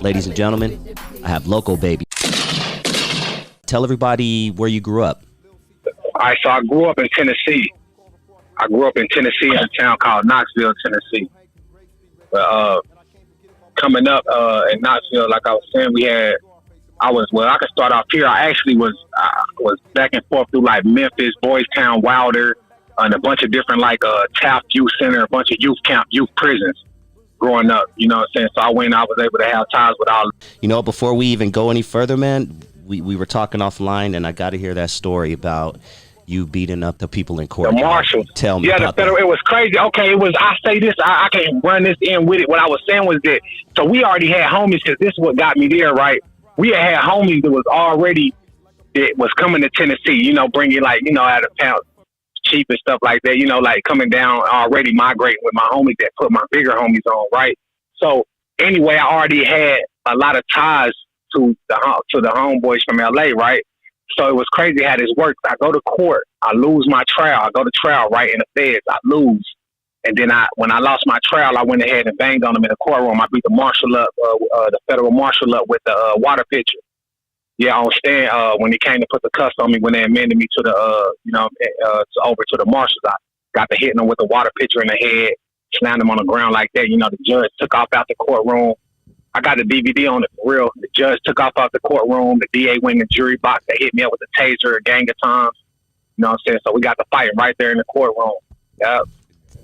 Ladies and gentlemen, I have LOCO, baby. Tell everybody where you grew up. All right, so I grew up in Tennessee. In a town called Knoxville, Tennessee. But coming up in Knoxville, like I was saying, I could start off here. I actually was back and forth through like Memphis, Boys Town, Wilder, and a bunch of different Taft Youth Center, a bunch of youth camp, youth prisons growing up. You know what I'm saying? So I was able to have ties with all. You know, before we even go any further, man, we were talking offline, and I got to hear that story about you beating up the people in court. The marshal. Tell me. Yeah, about the federal. that. It was crazy. Okay, I say this. I can't run this in with it. What I was saying was that. So we already had homies, because this is what got me there, right? We had homies that was coming to Tennessee. You know, bringing out of town cheap and stuff like that. You know, like coming down already migrating with my homies that put my bigger homies on, right? So anyway, I already had a lot of ties to the homeboys from LA, right? So it was crazy how this works. I go to court, I lose my trial. I go to trial, right, in the feds, I lose. And then when I lost my trial, I went ahead and banged on them in the courtroom. I beat the marshal up, the federal marshal up with the water pitcher. Yeah, on stand, when he came to put the cuffs on me, when they amended me to over to the marshals, I got to hitting him with the water pitcher in the head, slammed him on the ground like that. You know, the judge took off out the courtroom. I got the DVD on it for real. The judge took off out the courtroom. The DA went in the jury box. They hit me up with a taser a gang of times. You know what I'm saying? So we got the fight right there in the courtroom. Yeah.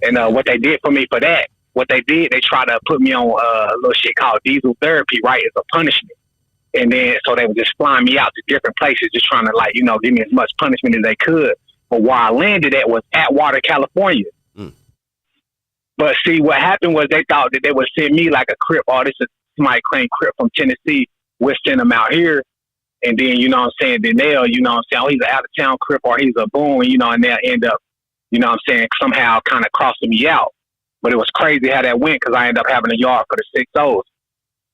And what they did for me for that, they tried to put me on a little shit called diesel therapy, right, as a punishment. And then, so they were just flying me out to different places, just trying to give me as much punishment as they could. But where I landed at was Atwater, California. But see, what happened was they thought that they would send me like a Crip. Oh, this is somebody claimed Crip from Tennessee. We'll send him out here. And then, you know what I'm saying, then they'll, you know what I'm saying, oh, he's an out-of-town Crip or he's a boom, you know, and they'll end up, you know what I'm saying, somehow kind of crossing me out. But it was crazy how that went, because I ended up having a yard for the 6-0s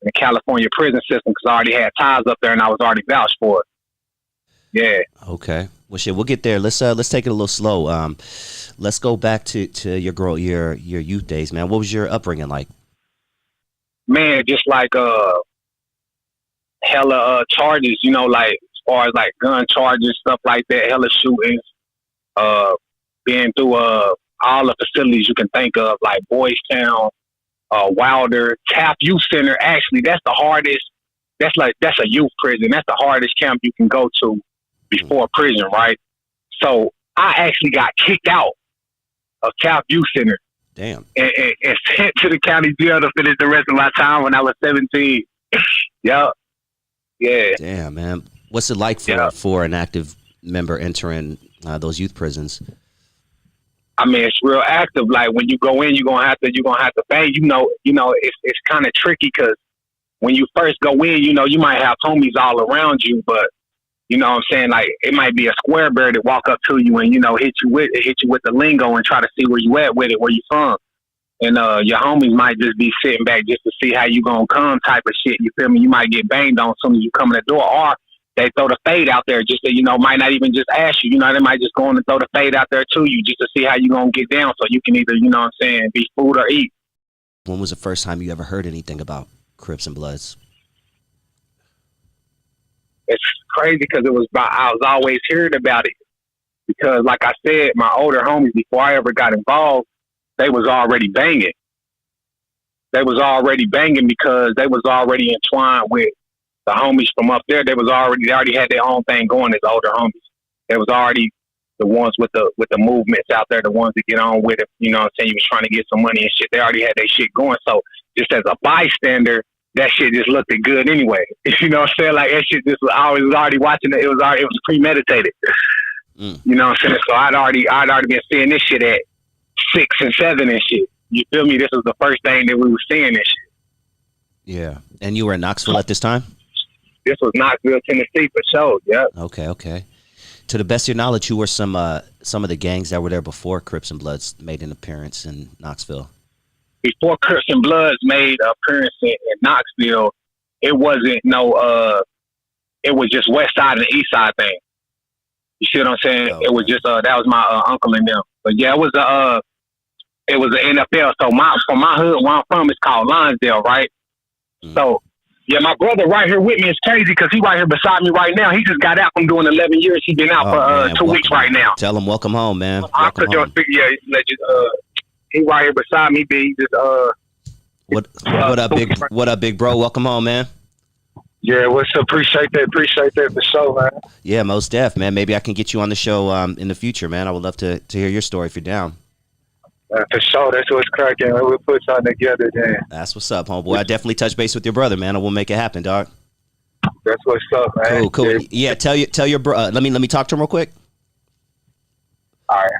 in the California prison system, because I already had ties up there and I was already vouched for it. Yeah. Okay. Well, shit, we'll get there. Let's take it a little slow. Let's go back to your youth days, man. What was your upbringing like? Man, just like hella charges, you know, like as far as like gun charges, stuff like that, hella shootings, being through all the facilities you can think of, like Boys Town, Wilder, Taft Youth Center. Actually, that's the hardest. That's a youth prison. That's the hardest camp you can go to before prison, right? So I actually got kicked out of Taft Youth Center. Damn. And sent to the county jail to finish the rest of my time when I was 17. Yup. Yeah. Damn, man. What's it like for an active member entering those youth prisons? I mean, it's real active. Like when you go in, you're gonna have to bang. You know, it's kind of tricky, because when you first go in, you know, you might have homies all around you, but you know what I'm saying, like it might be a square bear that walk up to you and, you know, hit you with the lingo and try to see where you at with it, where you from. And your homies might just be sitting back just to see how you gonna come type of shit. You feel me? You might get banged on as soon as you come in the door, or they throw the fade out there just to, you know, might not even just ask you. You know, they might just go on and throw the fade out there to you just to see how you gonna get down, so you can either, you know what I'm saying, be food or eat. When was the first time you ever heard anything about Crips and Bloods? It's crazy, because I was always hearing about it, because like I said, my older homies, before I ever got involved, they was already banging. They was already banging because they was already entwined with the homies from up there. They already had their own thing going as older homies. They was already the ones with the movements out there, the ones that get on with it. You know what I'm saying? You was trying to get some money and shit. They already had their shit going. So just as a bystander, that shit just looked good anyway. You know what I'm saying? Like that shit just, I was already watching it. It was premeditated. You know what I'm saying? So I'd already been seeing this shit at 6 and 7 and shit. You feel me? This was the first thing that we were seeing this shit. Yeah. And you were in Knoxville at this time? This was Knoxville, Tennessee for sure. Yeah. Okay. To the best of your knowledge, who were some of the gangs that were there before Crips and Bloods made an appearance in Knoxville? Before Crips and Bloods made an appearance in Knoxville, it wasn't it was just West Side and East Side thing. You see what I'm saying? Okay. It was just that was my uncle and them. But yeah, it was an NFL. So from my hood where I'm from, it's called Lonsdale, right? So Yeah, my brother right here with me is crazy because he right here beside me right now. He just got out from doing 11 years. He been out for 2 weeks right now. Tell him welcome home, man. Welcome home. Yeah, he right here beside me. He just what up, big bro? Welcome home, man. Yeah, what's up? Appreciate that for sure, man. Yeah, most def, man. Maybe I can get you on the show in the future, man. I would love to hear your story if you're down. For sure, that's what's cracking. We'll put something together then. That's what's up, homeboy. I definitely touch base with your brother, man. And we'll make it happen, dog. That's what's up, man. Cool. Yeah, tell your bro. Let me talk to him real quick. All right.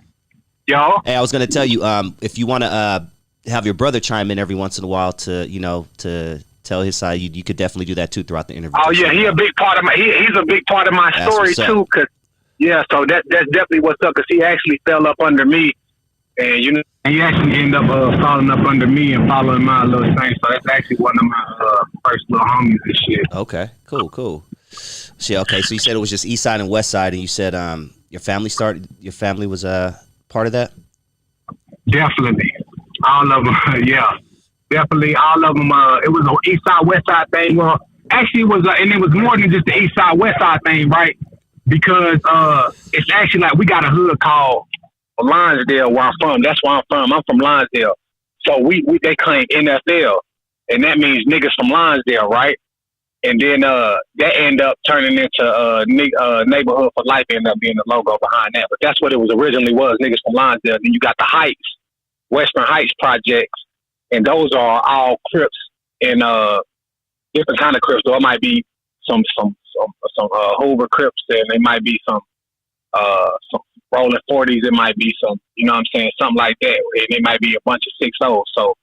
Yo. Hey, I was gonna tell you, if you want to have your brother chime in every once in a while to tell his side, you could definitely do that too throughout the interview. Oh yeah, he's a big part of my story too. Cause yeah, so that's definitely what's up. Cause he actually fell up under me. And he actually ended up falling up under me and following my little thing. So that's actually one of my first little homies and shit. Okay, cool. Shit, okay. So you said it was just East Side and West Side, and you said your family was part of that. Definitely, all of them. Yeah, definitely all of them. It was an East Side West Side thing. Well, actually, it was, and it was more than just the East Side West Side thing, right? Because it's actually like we got a hood called Lonsdale, where I'm from. That's where I'm from. I'm from Lonsdale. So they claim NFL, and that means niggas from Lonsdale, right? And then that end up turning into neighborhood for life, end up being the logo behind that. But that's what it was originally was, niggas from Lonsdale. Then you got the Heights, Western Heights projects, and those are all Crips and different kind of Crips. So it might be some Hoover Crips, and it might be some rolling 40s, it might be some, you know what I'm saying, something like that. And it might be a bunch of 6-0. So,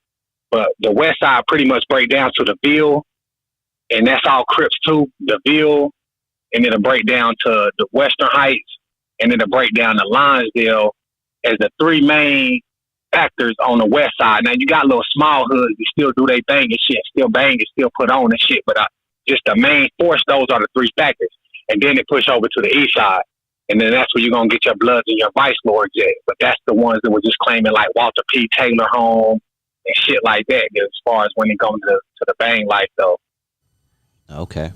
but the West Side pretty much break down to the Ville, and that's all Crips too, the Ville, and it'll break down to the Western Heights, and it'll break down to Lonsdale as the three main factors on the West Side. Now, you got little small hoods that still do their thing and shit, still bang and still put on and shit, but just the main force, those are the three factors. And then it push over to the East Side. And then that's where you're going to get your Bloods and your Vice Lords at. But that's the ones that were just claiming like Walter P. Taylor home and shit like that as far as when it comes to the bang life, though. Okay.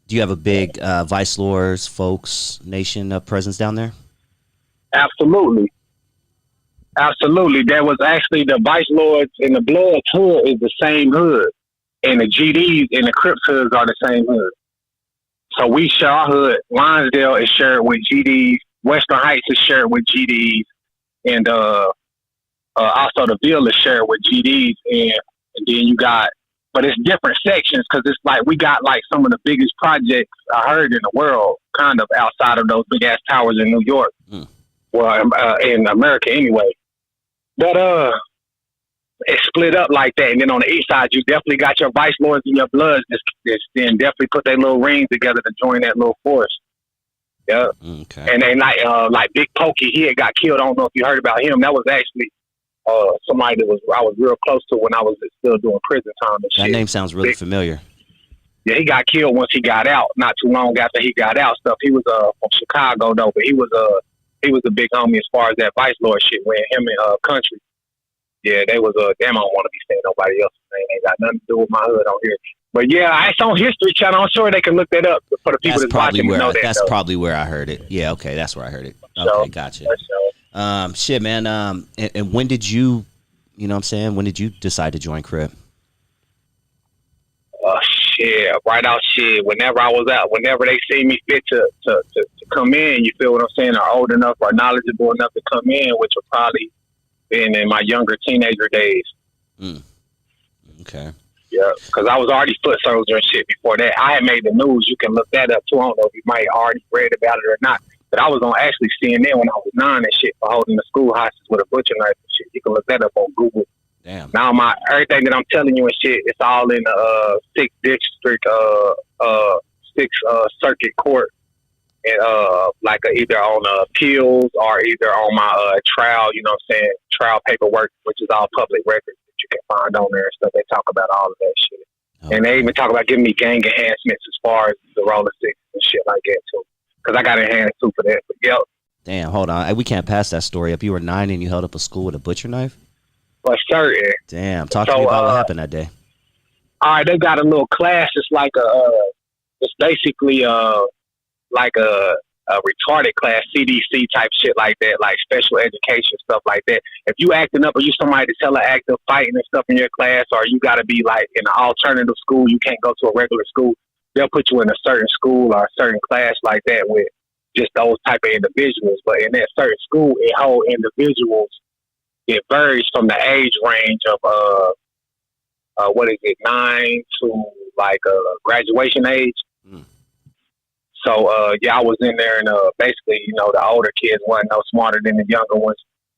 Do you have a big Vice Lords, folks, nation presence down there? Absolutely. There was actually the Vice Lords and the Bloods hood is the same hood. And the GDs and the Crips hoods are the same hood. So we share our hood. Lonsdale is shared with GDs. Western Heights is shared with GDs. And also the Ville is shared with GDs. And then you got, but it's different sections because it's like we got like some of the biggest projects I heard in the world, kind of outside of those big ass towers in New York. Well, in America anyway. But it's split up like that. And then on the East Side, you definitely got your Vice Lords and your Bloods. Then definitely put their little rings together to join that little force. Yeah. Okay. And then like Big Pokey, he had got killed. I don't know if you heard about him. That was actually somebody that I was real close to when I was still doing prison time and shit. That name sounds really familiar. Yeah, he got killed once he got out. Not too long after he got out. Stuff. He was from Chicago though, but he was a big homie as far as that Vice Lord shit. When him and Country. Yeah, they was damn. I don't want to be saying nobody else's name. Ain't got nothing to do with my hood on here. But yeah, it's on History Channel. I'm sure they can look that up for the people that's watching. That's probably where I heard it. Yeah, okay, that's where I heard it. Okay, gotcha. Shit, man. And when did you know what I'm saying? When did you decide to join Crip? Shit, right out shit. Whenever I was out, whenever they see me fit to come in, you feel what I'm saying? Are old enough or knowledgeable enough to come in, which would probably been in my younger teenager days. Okay. Yeah, because I was already foot soldier and shit before that. I had made the news. You can look that up too. I don't know if you might have already read about it or not. But I was on actually CNN when I was 9 and shit for holding the school hostage with a butcher knife and shit. You can look that up on Google. Damn. Now everything that I'm telling you and shit, it's all in the 6th district, 6th circuit court. And like either on appeals or either on my trial, you know what I'm saying, trial paperwork, which is all public records that you can find on there and stuff. They talk about all of that shit. Okay. And they even talk about giving me gang enhancements as far as the roller six and shit like that too. Because I got enhanced too for that. But yep. Damn, hold on. We can't pass that story up. You were 9 and you held up a school with a butcher knife? For certain. Damn. Talk to me about what happened that day. All right, they got a little class. It's like it's basically like a retarded class, CDC type shit like that, like special education stuff like that. If you acting up or you somebody that's hella active fighting and stuff in your class, or you got to be like in an alternative school, you can't go to a regular school, they'll put you in a certain school or a certain class like that with just those type of individuals. But in that certain school, it hold individuals. It varies from the age range of 9 to like graduation age. So, I was in there and, basically, the older kids wasn't no smarter than the younger ones.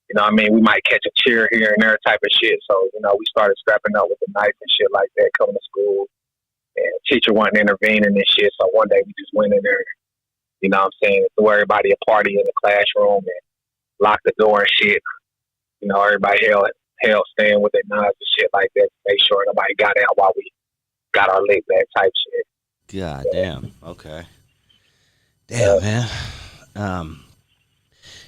You know what I mean? We might catch a cheer here and there type of shit. So, we started scrapping up with the knife and shit like that coming to school. And teacher wasn't intervening and shit. So one day we just went in there, you know what I'm saying, threw everybody a party in the classroom and locked the door and shit. Everybody held stand with their knives and shit like that to make sure nobody got out while we got our lick back type shit. God damn. Okay. Damn, man.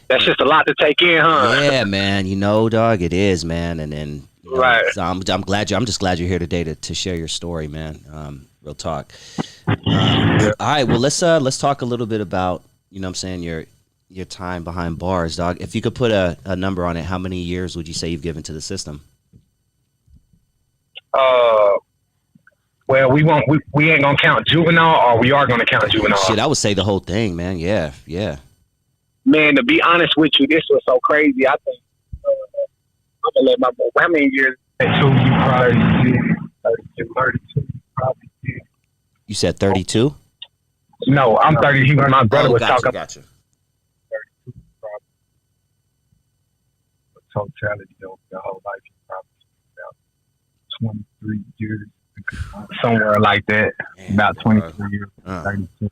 That's just a lot to take in, huh? Yeah, man. Dog, it is, man. And then, right. So I'm just glad you're here today to share your story, man. Real talk. All right. Well, let's talk a little bit about, what I'm saying, your time behind bars, dog. If you could put a number on it, how many years would you say you've given to the system? Well, we ain't gonna count juvenile, or we are gonna count juvenile. Shit, I would say the whole thing, man. Yeah. Man, to be honest with you, this was so crazy. I think I'm gonna let my boy. How many years? 32, probably. You said 32? No, I'm 30. My brother was talking. Gotcha. 32, probably. Totality of the whole life, probably about 23 years. Somewhere like that. Man, about 23 years. 32.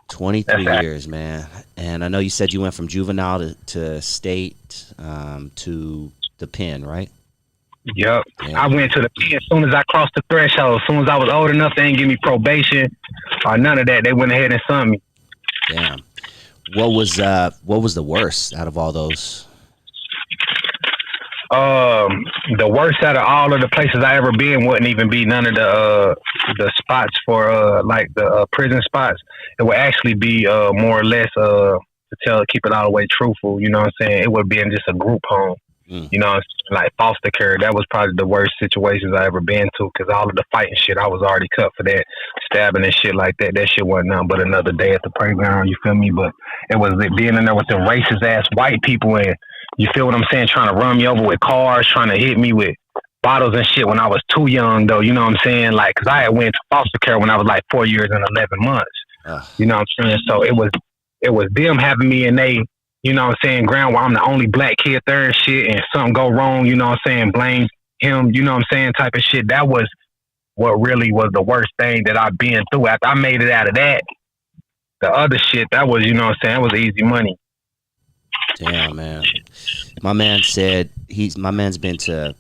23 years, man. And I know you said you went from juvenile to state to the pen, right? Yep. Yeah. I went to the pen as soon as I crossed the threshold. As soon as I was old enough, they didn't give me probation or none of that. They went ahead and sunned me. Damn. What was the worst out of all those? The worst out of all of the places I ever been wouldn't even be none of the spots for like the prison spots. It would actually be more or less keep it all the way truthful. You know what I'm saying? It would be in just a group home. You know, like foster care. That was probably the worst situations I ever been to, because all of the fighting shit, I was already cut for that, stabbing and shit like that. That shit wasn't nothing but another day at the playground. You feel me? But it was being in there with the racist ass white people, and you feel what I'm saying, trying to run me over with cars, trying to hit me with bottles and shit when I was too young, though. You know what I'm saying? Like, because I had went to foster care when I was like 4 years and 11 months. You know what I'm saying? So it was them having me in they, you know what I'm saying, ground where I'm the only black kid there and shit, and something go wrong, you know what I'm saying, blame him, you know what I'm saying, type of shit. That was what really was the worst thing that I've been through. After I made it out of that, the other shit, that was, you know what I'm saying, that was easy money. Damn, man. My man said my man's been to,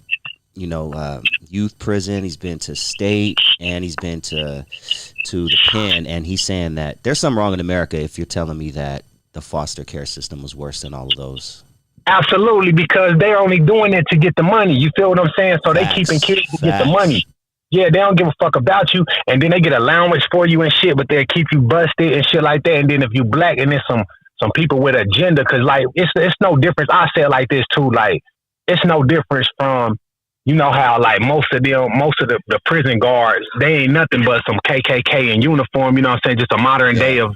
youth prison. He's been to state, and he's been to the pen. And he's saying that there's something wrong in America if you're telling me that the foster care system was worse than all of those. Absolutely, because they're only doing it to get the money. You feel what I'm saying? So they keeping kids to get the money. Yeah, they don't give a fuck about you, and then they get allowance for you and shit, but they'll keep you busted and shit like that. And then if you black, and there's some people with agenda, because like it's no difference. I say it like this too, like it's no difference from, you know how like most of the prison guards, they ain't nothing but some KKK in uniform. You know what I'm saying? Just a modern day of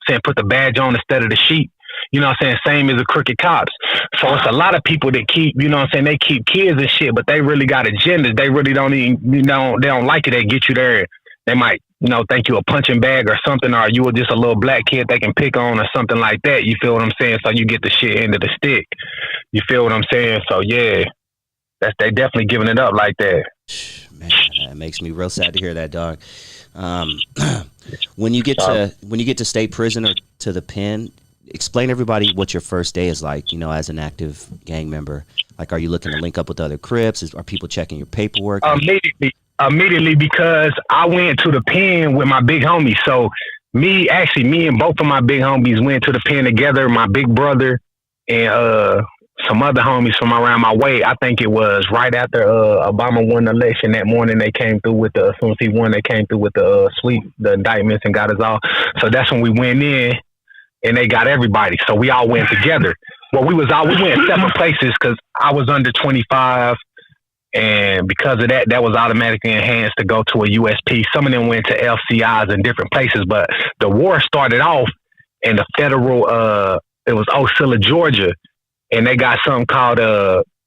saying put the badge on instead of the sheet. You know what I'm saying? Same as the crooked cops. So it's a lot of people that keep, you know what I'm saying, they keep kids and shit, but they really got agendas. They really don't even, they don't like it. They get you there. They might, think you a punching bag or something, or you were just a little black kid they can pick on or something like that. You feel what I'm saying? So you get the shit into the stick. You feel what I'm saying? So yeah, they definitely giving it up like that. Man, that makes me real sad to hear that, dog. When you get to state prison or to the pen, explain to everybody what your first day is like, as an active gang member. Like, are you looking to link up with other Crips? Are people checking your paperwork? Immediately, because I went to the pen with my big homie. So me and both of my big homies went to the pen together. My big brother and some other homies from around my way. I think it was right after Obama won the election that morning. They came through with as soon as he won, they came through with the the indictments and got us all. So that's when we went in and they got everybody. So we all went together. Well, we went separate places because I was under 25. And because of that, that was automatically enhanced to go to a USP. Some of them went to LCIs in different places, but the war started off in the federal, it was Ocilla, Georgia. And they got something called,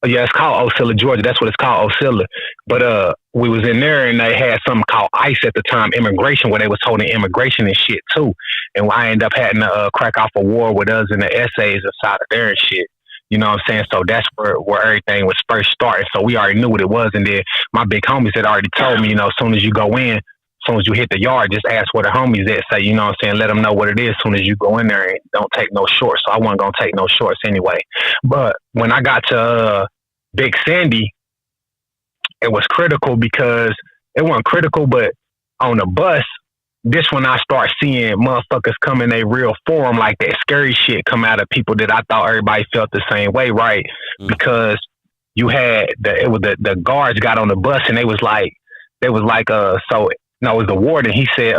it's called Ocilla, Georgia. That's what it's called, Ocilla. But we was in there and they had something called ICE at the time, immigration, where they was holding immigration and shit too. And I ended up having to crack off a war with us and the essays inside of there and shit. You know what I'm saying? So that's where everything was first starting. So we already knew what it was. And then my big homies had already told me, you know, as soon as you go in, as soon as you hit the yard, just ask where the homies at. Say, you know what I'm saying? Let them know what it is as soon as you go in there and don't take no shorts. So I wasn't going to take no shorts anyway. But when I got to Big Sandy, it was critical because it wasn't critical, but on the bus, this when I start seeing motherfuckers come in a real form, like that scary shit come out of people that I thought everybody felt the same way, right? Because you had the guards got on the bus and it was like it was the warden. He said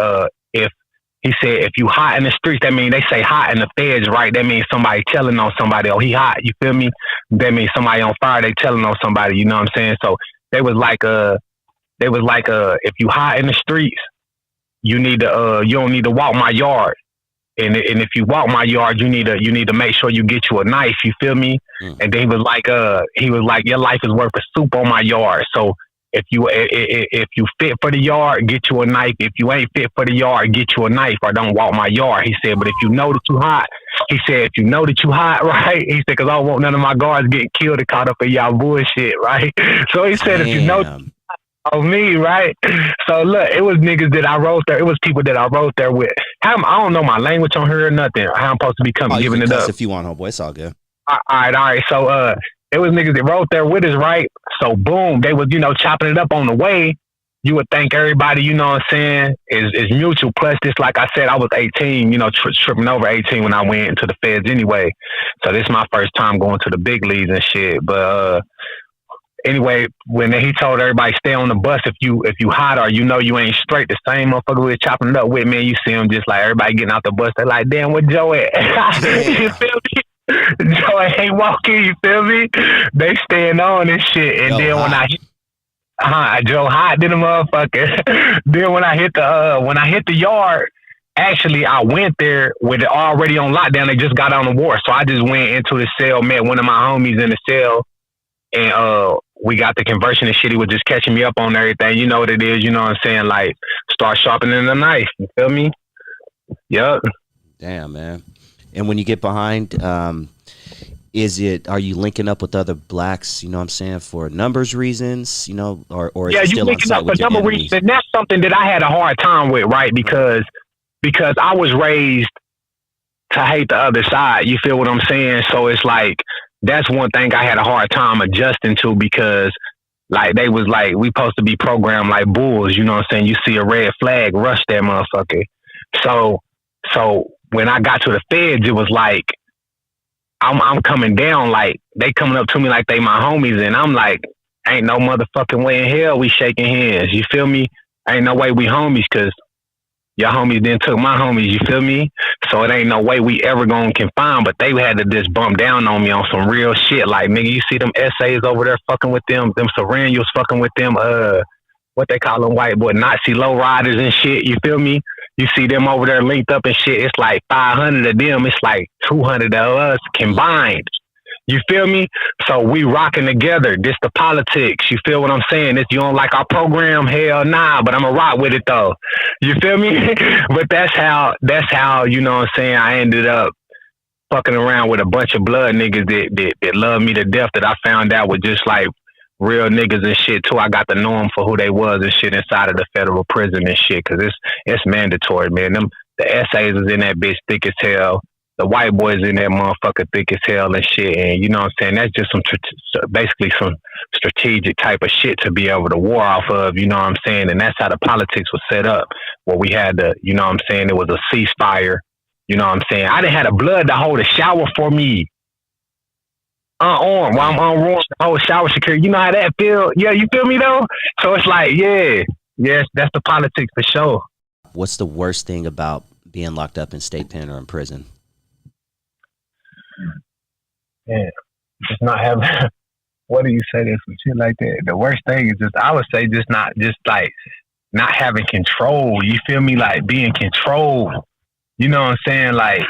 if you hot in the streets, that means they say hot in the feds, right? That means somebody telling on somebody. Oh, he hot. You feel me? That means somebody on fire. They telling on somebody. You know what I'm saying? So they was like if you hot in the streets, you need to you don't need to walk my yard. And if you walk my yard, you need to make sure you get you a knife. You feel me? And then he was like, your life is worth a soup on my yard. So if you fit for the yard, get you a knife. If you ain't fit for the yard, get you a knife or don't walk my yard. He said, but if you know that you hot, right? He said, because I don't want none of my guards getting killed and caught up in y'all bullshit, right? So he said, if you know on me, right? So look, it was niggas that I wrote there. It was people that I wrote there with. I don't know my language on here or nothing. How I'm supposed to be giving it up. If you want, homeboy, it's all good. All right. So it was niggas that wrote there with us, right? So boom, they was, you know, chopping it up on the way. You would think everybody, you know what I'm saying, is mutual. Plus this, like I said, I was 18, you know, tripping over 18 when I went into the feds anyway. So this is my first time going to the big leagues and shit. But anyway, when he told everybody stay on the bus if you hot or you know you ain't straight, the same motherfucker was chopping it up with me. You see him just like everybody getting out the bus. They're like, damn, where Joe at? You feel me? Joe ain't walking. You feel me? They staying on and shit. And then when I hit Joe hot, then the motherfucker. Then when I hit the yard. Actually, I went there with it already on lockdown. They just got on the war, so I just went into the cell, met one of my homies in the cell, and we got the conversion and shit. He was just catching me up on everything. You know what it is. You know what I'm saying? Like, start sharpening the knife. You feel me? Yup. Damn, man. And when you get behind, are you linking up with other blacks, you know what I'm saying, for numbers reasons, you know, or yeah, you linking up for number reasons. And that's something that I had a hard time with, right? Because I was raised to hate the other side. You feel what I'm saying? So it's like, that's one thing I had a hard time adjusting to, because like they was like, we supposed to be programmed like bulls, you know what I'm saying? You see a red flag, rush that motherfucker. So when I got to the feds, it was like, I'm coming down, like they coming up to me like they my homies, and I'm like, ain't no motherfucking way in hell we shaking hands. You feel me? Ain't no way we homies, because your homies then took my homies, you feel me? So it ain't no way we ever gonna confine, but they had to just bump down on me on some real shit. Like, nigga, you see them essays over there fucking with them Serenials fucking with them, what they call them, white boy Nazi lowriders and shit, you feel me? You see them over there linked up and shit, it's like 500 of them, it's like 200 of us combined. You feel me? So we rocking together. This the politics. You feel what I'm saying? If you don't like our program, hell nah, but I'm going to rock with it though. You feel me? But that's how, you know what I'm saying, I ended up fucking around with a bunch of blood niggas that love me to death, that I found out were just like real niggas and shit too. I got to know them for who they was and shit inside of the federal prison and shit, because it's mandatory, man. The essays is in that bitch thick as hell. The white boys in that motherfucker thick as hell and shit. And you know what I'm saying? That's just basically some strategic type of shit to be able to war off of, you know what I'm saying? And that's how the politics was set up, where we had to, you know what I'm saying? It was a ceasefire, you know what I'm saying? I didn't have the blood to hold a shower for me. unarmed while I'm unarmed, the whole shower security. You know how that feel? Yeah, you feel me though? So it's like, yes, that's the politics for sure. What's the worst thing about being locked up in state pen or in prison? Yeah, just not having. What do you say? This some shit like that. The worst thing is just, I would say, not having control. You feel me? Like being controlled. You know what I'm saying? Like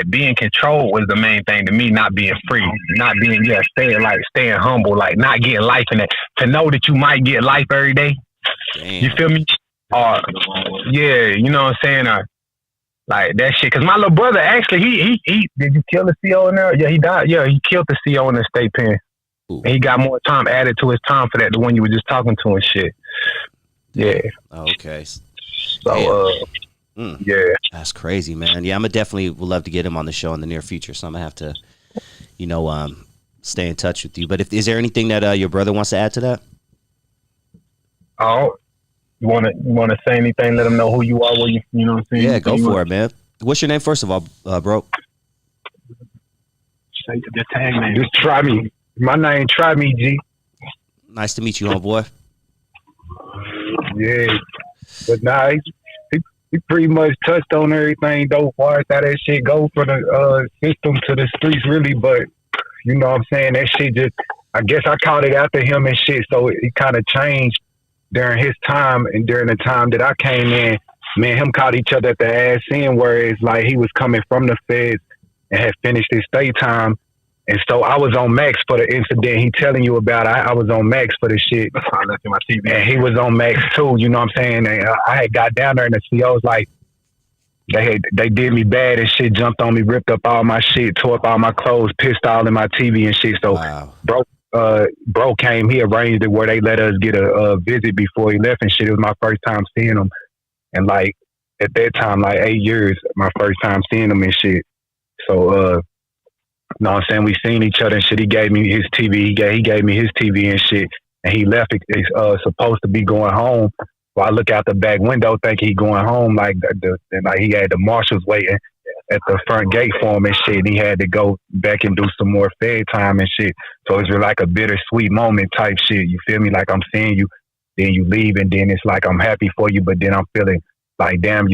being controlled was the main thing to me. Not being free, not being staying humble, like not getting life in it. To know that you might get life every day. Damn. You feel me? Yeah, you know what I'm saying? Like that shit. Cause my little brother actually, he did you kill the CO in there? Yeah, he died. Yeah, he killed the CO in the state pen. And he got more time added to his time for that. The one you were just talking to and shit. Yeah. Oh, okay. So yeah. That's crazy, man. Yeah, I'm gonna definitely would love to get him on the show in the near future. So I'm gonna have to, stay in touch with you. But is there anything that your brother wants to add to that? Oh, you wanna say anything? Let them know who you are. Where you know what I'm saying? Yeah, go for it, man. What's your name first of all, bro? Say the tag name. Just try me. My name, try me, G. Nice to meet you, homeboy. Yeah, but nah, he pretty much touched on everything though, far as how that shit go for the system to the streets, really. But you know what I'm saying? That shit just, I guess I caught it after him and shit, so it kind of changed during his time and during the time that I came in. Me and him caught each other at the ass end, whereas like he was coming from the feds and had finished his state time. And so I was on max for the incident he telling you about. I was on max for the shit. I left in my TV. And he was on max too, you know what I'm saying? And I had got down there and the COs like, they did me bad and shit, jumped on me, ripped up all my shit, tore up all my clothes, pissed all in my TV and shit. So wow. bro came, he arranged it where they let us get a visit before he left and shit. It was my first time seeing him. And like, at that time, like 8 years, my first time seeing him and shit. So, you know what I'm saying? We seen each other and shit. He gave me his TV. He gave me his TV and shit. And he left. It's supposed to be going home. Well, I look out the back window thinking he going home. Like like he had the marshals waiting at the front gate for him and shit. And he had to go back and do some more fed time and shit. So it's like a bittersweet moment type shit. You feel me? Like I'm seeing you, then you leave, and then it's like I'm happy for you, but then I'm feeling like, damn, we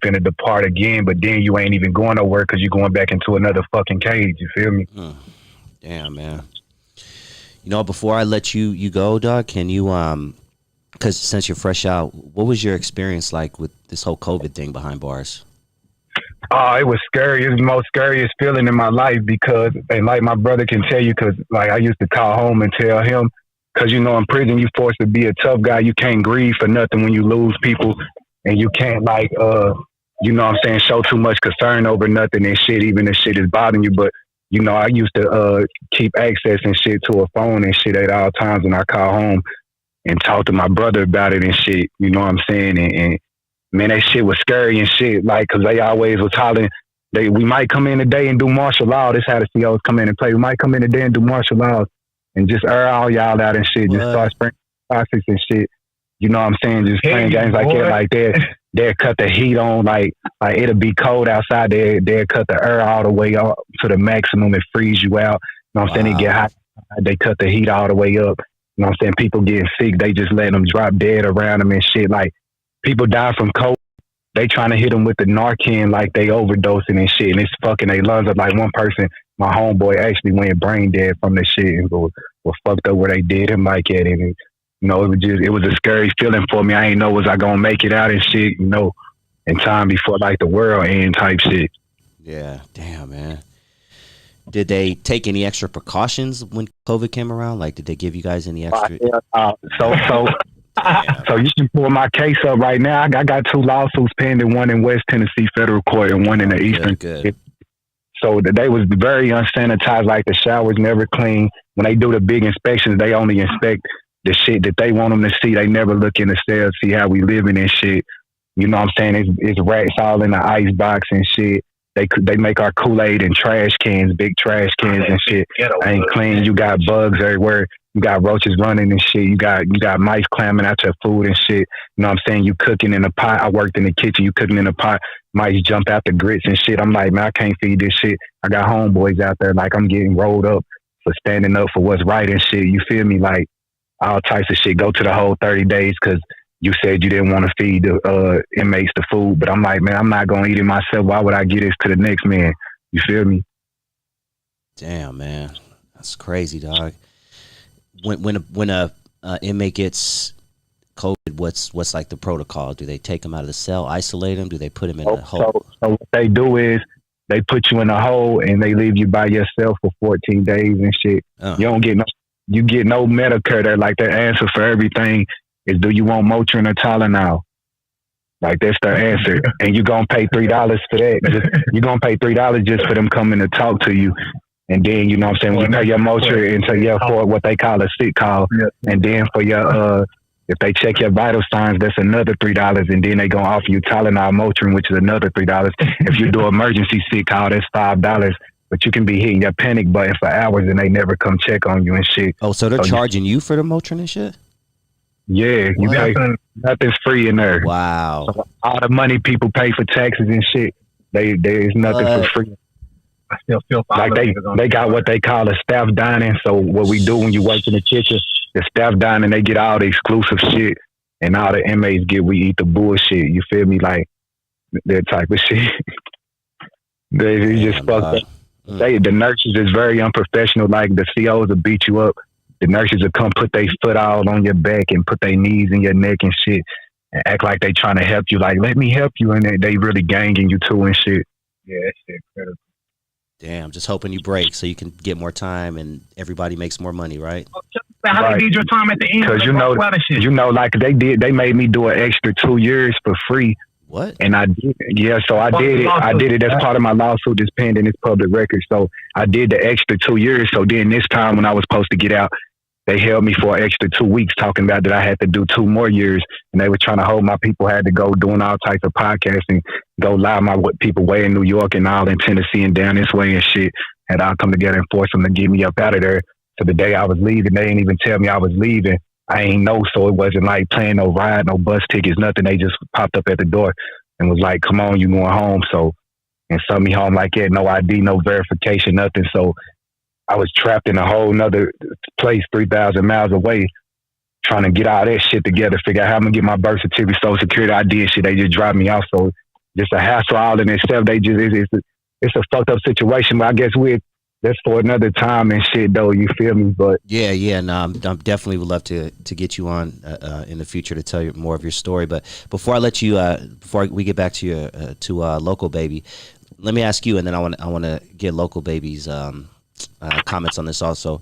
finna depart again, but then you ain't even going nowhere because you're going back into another fucking cage. You feel me? Damn, man. Before I let you go, dog, can you, because since you're fresh out, what was your experience like with this whole COVID thing behind bars? Oh, it was scary. It was the most scariest feeling in my life because, and like my brother can tell you, because like I used to call home and tell him, because in prison you forced to be a tough guy. You can't grieve for nothing when you lose people. And you can't show too much concern over nothing and shit, even if shit is bothering you. But, I used to keep access and shit to a phone and shit at all times when I call home and talk to my brother about it and shit, you know what I'm saying? And man, that shit was scary and shit, like, cause they always was hollering, we might come in today and do martial law. This how the COs come in and play. We might come in today and do martial laws and just air all y'all out and shit, just start spraying toxics and shit. You know what I'm saying? Just playing games like that, like that. They'll cut the heat on, like it'll be cold outside. They'll cut the air all the way up to the maximum and freeze you out. You know what I'm saying? It get hot. They cut the heat all the way up. You know what I'm saying? People getting sick. They just letting them drop dead around them and shit. Like people die from cold. They trying to hit them with the Narcan like they overdosing and shit. And it's fucking their lungs up. Like one person, my homeboy, actually went brain dead from the shit and was fucked up where they did him like that. And it was a scary feeling for me. I ain't know was I gonna make it out and shit, in time before like the world end type shit. Yeah, damn, man. Did they take any extra precautions when COVID came around? Like, did they give you guys any extra? So you can pull my case up right now. I got 2 lawsuits pending, one in West Tennessee federal court and one in the Eastern. Good. So they was very unsanitized, like the showers never clean. When they do the big inspections, they only inspect the shit that they want them to see. They never look in the cells, see how we living and shit. You know what I'm saying? It's rats all in the ice box and shit. They make our Kool-Aid in trash cans, big trash cans and shit. Ain't clean. You got bugs everywhere. You got roaches running and shit. You got mice clamming out your food and shit. You know what I'm saying? You cooking in a pot. I worked in the kitchen. You cooking in a pot. Mice jump out the grits and shit. I'm like, man, I can't feed this shit. I got homeboys out there like I'm getting rolled up, for standing up for what's right and shit. You feel me? Like all types of shit. Go to the whole 30 days because you said you didn't want to feed the inmates the food. But I'm like, man, I'm not going to eat it myself. Why would I give this to the next man? You feel me? Damn, man. That's crazy, dog. When a inmate gets COVID, what's like the protocol? Do they take him out of the cell, isolate him? Do they put him in a hole? So what they do is they put you in a hole and they leave you by yourself for 14 days and shit. You get no Medicare there. Like their answer for everything is, do you want Motrin or Tylenol? Like that's their answer. And you're going to pay $3 for that. You're going to pay $3 just for them coming to talk to you. And then, you know what I'm saying, when you pay your Motrin into for what they call a sick call. And then for your, if they check your vital signs, that's another $3. And then they going to offer you Tylenol Motrin, which is another $3. If you do emergency sick call, that's $5. But you can be hitting your panic button for hours and they never come check on you and shit. Oh, so they're charging you for the Motrin and shit? Yeah, you pay, nothing's free in there. Wow. So all the money people pay for taxes and shit, there's nothing for free. I still feel like they got what they call a staff dining. So what we do when you work in the kitchen, the staff dining, they get all the exclusive shit, and all the inmates we eat the bullshit. You feel me? Like that type of shit. They just fucked up. The nurses is very unprofessional. Like the COs will beat you up. The nurses will come put their foot all on your back and put their knees in your neck and shit, and act like they trying to help you. Like, let me help you, and they really ganging you too and shit. Yeah, that shit incredible. Damn, just hoping you break so you can get more time and everybody makes more money, right? How they need your time at the end? Because you know, like they made me do an extra 2 years for free. What? And I did, yeah. So I did it. I did it as part of my lawsuit that's pending. It's public record. So I did the extra 2 years. So then this time when I was supposed to get out, they held me for an extra 2 weeks, talking about that I had to do 2 more years, and they were trying to hold my people. Had to go doing all types of podcasting, go live my people way in New York and all in Tennessee and down this way and shit. Had all come together and force them to get me up out of there. So the day I was leaving, they didn't even tell me I was leaving. I ain't know, so it wasn't like paying no ride, no bus tickets, nothing. They just popped up at the door and was like, "Come on, you going home?" So and sent me home like that, no ID, no verification, nothing. So I was trapped in a whole nother place 3,000 miles away, trying to get all that shit together, figure out how I'm going to get my birth certificate, social security ID and shit. They just drive me off. So just a hassle all in itself. It's a fucked up situation, but I guess that's for another time and shit though. You feel me? But yeah. No, I'm definitely would love to get you on in the future to tell you more of your story. But before I let you, before we get back to your Loco Baby, let me ask you, and then I want to get Loco Baby's comments on this also.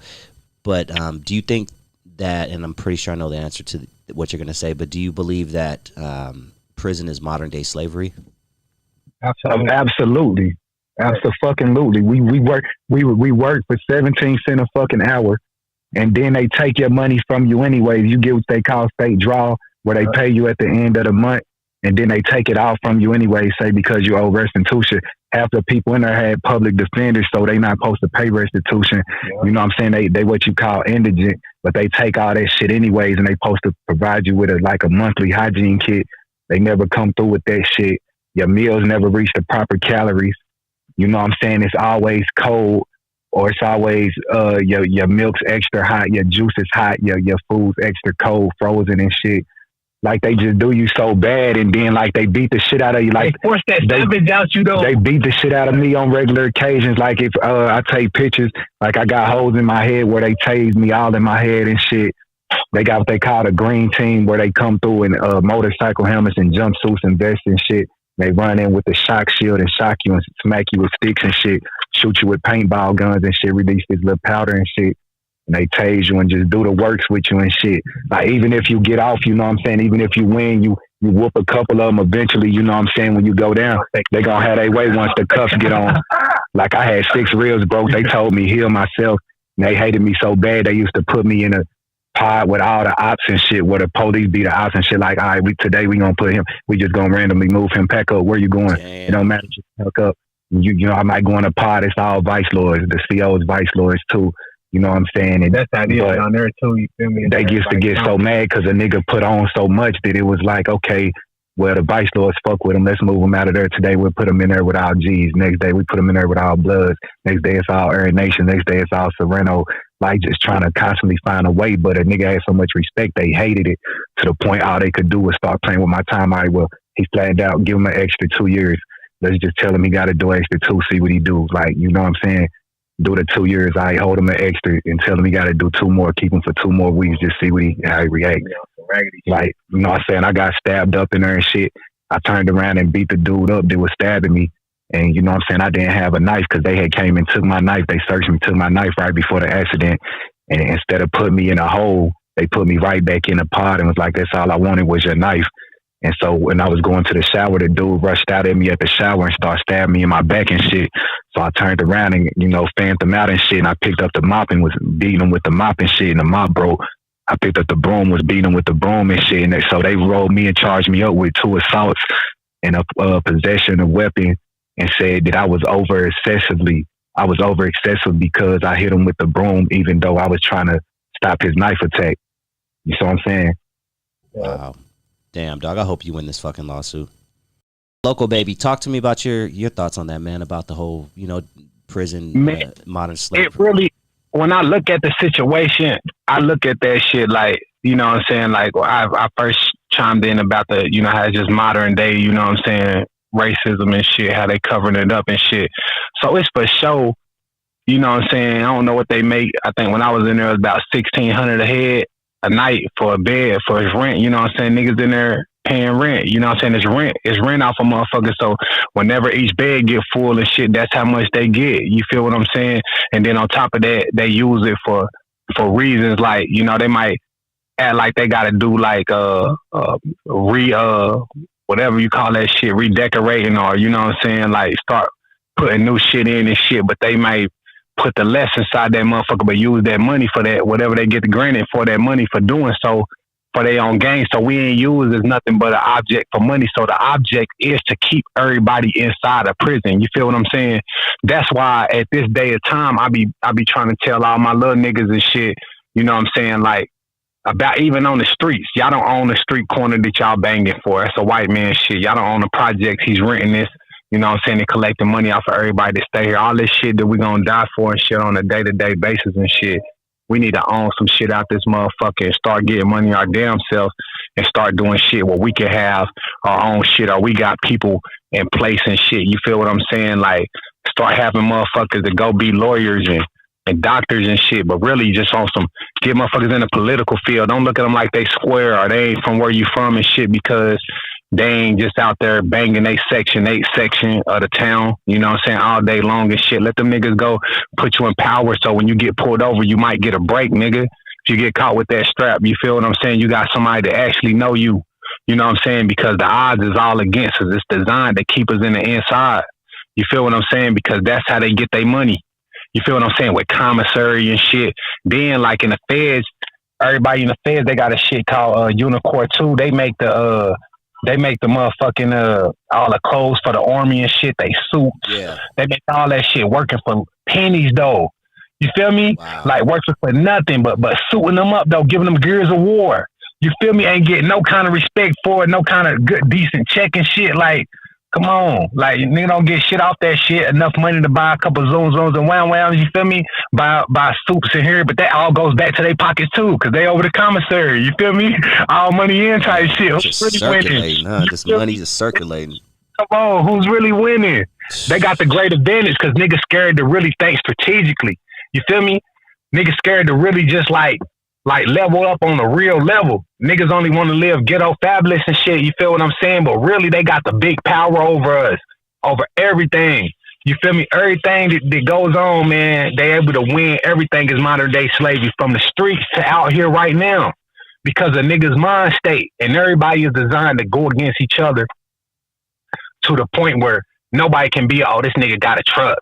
But do you think that, and I'm pretty sure I know the answer to what you're going to say, but do you believe that prison is modern day slavery? Absolutely. Absolutely. We work for 17 cents a fucking hour, and then they take your money from you anyways. You get what they call state draw, where they pay you at the end of the month, and then they take it off from you anyway, say because you owe restitution. Half the people in there had public defenders, so they not supposed to pay restitution. Yeah. You know what I'm saying? They what you call indigent, but they take all that shit anyways, and they supposed to provide you with a monthly hygiene kit. They never come through with that shit. Your meals never reach the proper calories. You know what I'm saying? It's always cold, or it's always your milk's extra hot, your juice is hot, your food's extra cold, frozen and shit. Like they just do you so bad, and then like they beat the shit out of you. Like they force that savage out you though. They beat the shit out of me on regular occasions. Like if I take pictures, like I got holes in my head where they tased me all in my head and shit. They got what they call a green team, where they come through in motorcycle helmets and jumpsuits and vests and shit. They run in with the shock shield and shock you and smack you with sticks and shit, shoot you with paintball guns and shit, release this little powder and shit. And they tase you and just do the works with you and shit. Like even if you get off, you know what I'm saying? Even if you win, you whoop a couple of them eventually, you know what I'm saying? When you go down, they gonna have their way once the cuffs get on. Like I had 6 ribs broke. They told me heal myself. And they hated me so bad, they used to put me in a pod with all the ops and shit, where the police be the ops and shit. Like, all right, today we gonna put him, we just gonna randomly move him, pack up, where you going? Damn. It don't matter, just pack up. You know, I might go in a pod, it's all vice lords. The CO's vice lords too. You know what I'm saying? And that's how it is down there too, you feel me? They used to get so mad because a nigga put on so much that it was like, okay, well, the vice lords fuck with them. Let's move them out of there. Today we'll put them in there with all G's. Next day we put them in there with all Bloods. Next day it's all Air Nation. Next day it's all Sereno. Like just trying to constantly find a way. But a nigga had so much respect, they hated it to the point all they could do was start playing with my time. All right, well, he flattened out, give him an extra 2 years. Let's just tell him he got to do extra 2, see what he do. Like, you know what I'm saying? Do the 2 years, I hold him an extra and tell him he got to do 2 more, keep him for 2 more weeks, just see how he reacts. Like, you know what I'm saying? I got stabbed up in there and shit. I turned around and beat the dude up that was stabbing me. And you know what I'm saying? I didn't have a knife because they had came and took my knife. They searched me, took my knife right before the accident. And instead of putting me in a hole, they put me right back in the pod and was like, that's all I wanted was your knife. And so when I was going to the shower, the dude rushed out at me at the shower and started stabbing me in my back and shit. So I turned around and, you know, fanned them out and shit. And I picked up the mop and was beating them with the mop and shit. And the mop broke. I picked up the broom, was beating them with the broom and shit. And so they rolled me and charged me up with 2 assaults and a possession of weapon and said that I was over excessive because I hit him with the broom, even though I was trying to stop his knife attack. You see what I'm saying? Wow. Damn, dog. I hope you win this fucking lawsuit. Loco baby, talk to me about your thoughts on that, man, about the whole, you know, prison, modern slavery. It really, when I look at the situation, I look at that shit like, you know what I'm saying? Like, I first chimed in about the, you know, how it's just modern day, you know what I'm saying, racism and shit, how they covering it up and shit. So it's for show, you know what I'm saying? I don't know what they make. I think when I was in there, it was about $1,600 a head a night for a bed, for his rent, you know what I'm saying? Niggas in there paying rent, you know what I'm saying? It's rent off a motherfucker. So whenever each bed get full and shit, that's how much they get. You feel what I'm saying? And then on top of that, they use it for reasons like, you know, they might act like they gotta do like whatever you call that shit, redecorating, or you know what I'm saying, like start putting new shit in and shit, but they might put the less inside that motherfucker, but use that money for that, whatever they get granted for that money for doing so, for their own gain. So we ain't used as nothing but an object for money. So the object is to keep everybody inside a prison. You feel what I'm saying? That's why at this day of time, I be trying to tell all my little niggas and shit, you know what I'm saying, like, about even on the streets. Y'all don't own the street corner that y'all banging for. That's a white man shit. Y'all don't own the projects. He's renting this. You know what I'm saying? And collecting money off of everybody that stay here. All this shit that we gonna die for and shit on a day-to-day basis and shit. We need to own some shit out this motherfucker and start getting money our damn self and start doing shit where we can have our own shit, or we got people in place and shit. You feel what I'm saying? Like, start having motherfuckers that go be lawyers and doctors and shit, but really just on some, get motherfuckers in the political field. Don't look at them like they square or they ain't from where you from and shit, because they ain't just out there banging they Section 8 section of the town, you know what I'm saying, all day long and shit. Let them niggas go, put you in power, so when you get pulled over, you might get a break, nigga. If you get caught with that strap, you feel what I'm saying? You got somebody that actually know you, you know what I'm saying? Because the odds is all against us. It's designed to keep us in the inside. You feel what I'm saying? Because that's how they get their money. You feel what I'm saying? With commissary and shit. Then, like in the feds, everybody in the feds, they got a shit called Unicorn 2. They make the motherfucking all the clothes for the army and shit. They suits. Yeah. They make all that shit working for pennies though. You feel me? Wow. Like working for nothing but suiting them up though, giving them gears of war. You feel me? Ain't getting no kind of respect for it, no kind of good decent check and shit. Like, come on, like nigga don't get shit off that shit. Enough money to buy a couple zones and whams. You feel me? Buy soups in here, but that all goes back to their pockets too, cause they over the commissary. You feel me? All money in type shit. Just really circulating, huh? This money just circulating. Come on, who's really winning? They got the great advantage because niggas scared to really think strategically. You feel me? Niggas scared to really just like level up on the real level. Niggas only want to live ghetto fabulous and shit. You feel what I'm saying? But really, they got the big power over us, over everything. You feel me? Everything that goes on, man, they able to win. Everything is modern day slavery, from the streets to out here right now, because of niggas' mind state. And everybody is designed to go against each other to the point where nobody can be, oh, this nigga got a truck.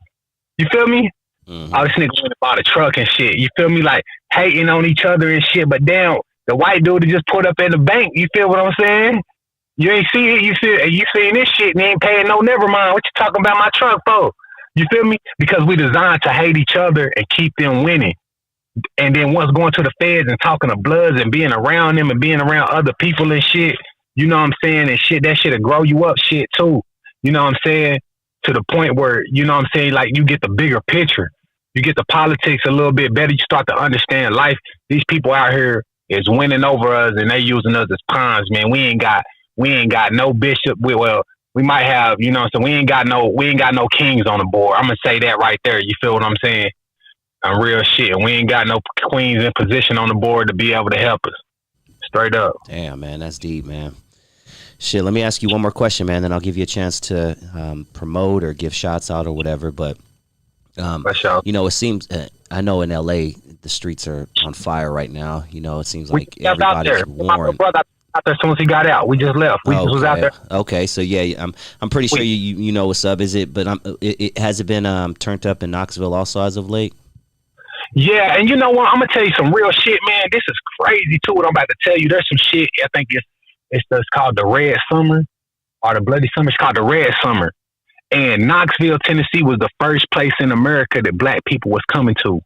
You feel me? Mm-hmm. Oh, this nigga went and bought a truck and shit. You feel me? Like hating on each other and shit. But damn, the white dude that just put up at the bank. You feel what I'm saying? You ain't see it. You seen this shit and you ain't paying no never mind. What you talking about my truck for? You feel me? Because we designed to hate each other and keep them winning. And then once going to the feds and talking to Bloods and being around them and being around other people and shit, you know what I'm saying, and shit, that shit'll grow you up shit too. You know what I'm saying? To the point where, you know what I'm saying, like you get the bigger picture. You get the politics a little bit better. You start to understand life. These people out here is winning over us and they using us as pawns, man. We ain't got no bishop. We might have, you know, so we ain't got no kings on the board. I'm gonna say that right there. You feel what I'm saying? I'm real shit. We ain't got no queens in position on the board to be able to help us. Straight up. Damn, man, that's deep, man. Shit, let me ask you one more question, man, then I'll give you a chance to promote or give shots out or whatever. But, you know, it seems, I know in LA, the streets are on fire right now. You know, it seems like everybody's warring. My brother out there as soon as he got out. We just left. We just was out there. Okay, so yeah, I'm pretty sure you know what's up. Is it? But has it been turned up in Knoxville also as of late? Yeah, and you know what? I'm gonna tell you some real shit, man. This is crazy too. What I'm about to tell you. There's some shit. I think it's called the Red Summer or the Bloody Summer. It's called the Red Summer. And Knoxville, Tennessee was the first place in America that black people was coming to.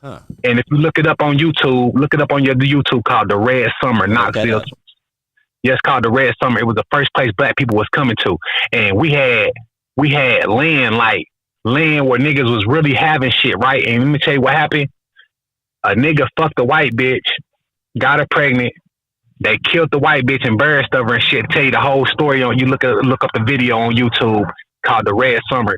Huh. And if you look it up on YouTube, look it up on your YouTube called the Red Summer, Knoxville. Yeah, it's called the Red Summer. It was the first place black people was coming to. And we had land where niggas was really having shit, right? And let me tell you what happened. A nigga fucked a white bitch, got her pregnant. They killed the white bitch, embarrassed of her and shit. Tell you the whole story on. You look up the video on YouTube called the Red Summer.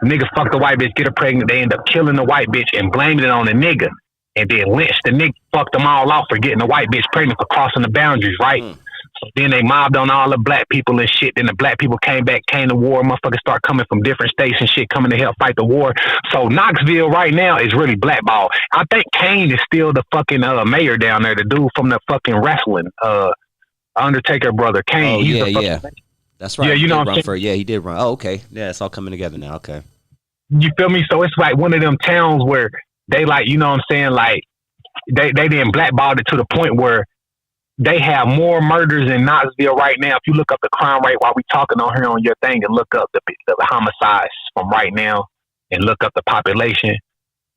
The nigga fucked the white bitch, get her pregnant. They end up killing the white bitch and blaming it on the nigga, and then lynched the nigga. Fucked them all off for getting the white bitch pregnant for crossing the boundaries, right? So then they mobbed on all the black people and shit. Then the black people came to war. Motherfuckers start coming from different states and shit, coming to help fight the war. So Knoxville right now is really blackballed. I think Kane is still the fucking mayor down there, the dude from the fucking wrestling, Undertaker brother, Kane. Oh, yeah. That's right. Yeah, you know what I'm saying? Yeah, he did run. Oh, okay. Yeah, it's all coming together now. Okay. You feel me? So it's like one of them towns where they like, you know what I'm saying? Like they didn't blackball it to the point where they have more murders in Knoxville right now. If you look up the crime rate while we talking on here on your thing and look up the homicides from right now and look up the population,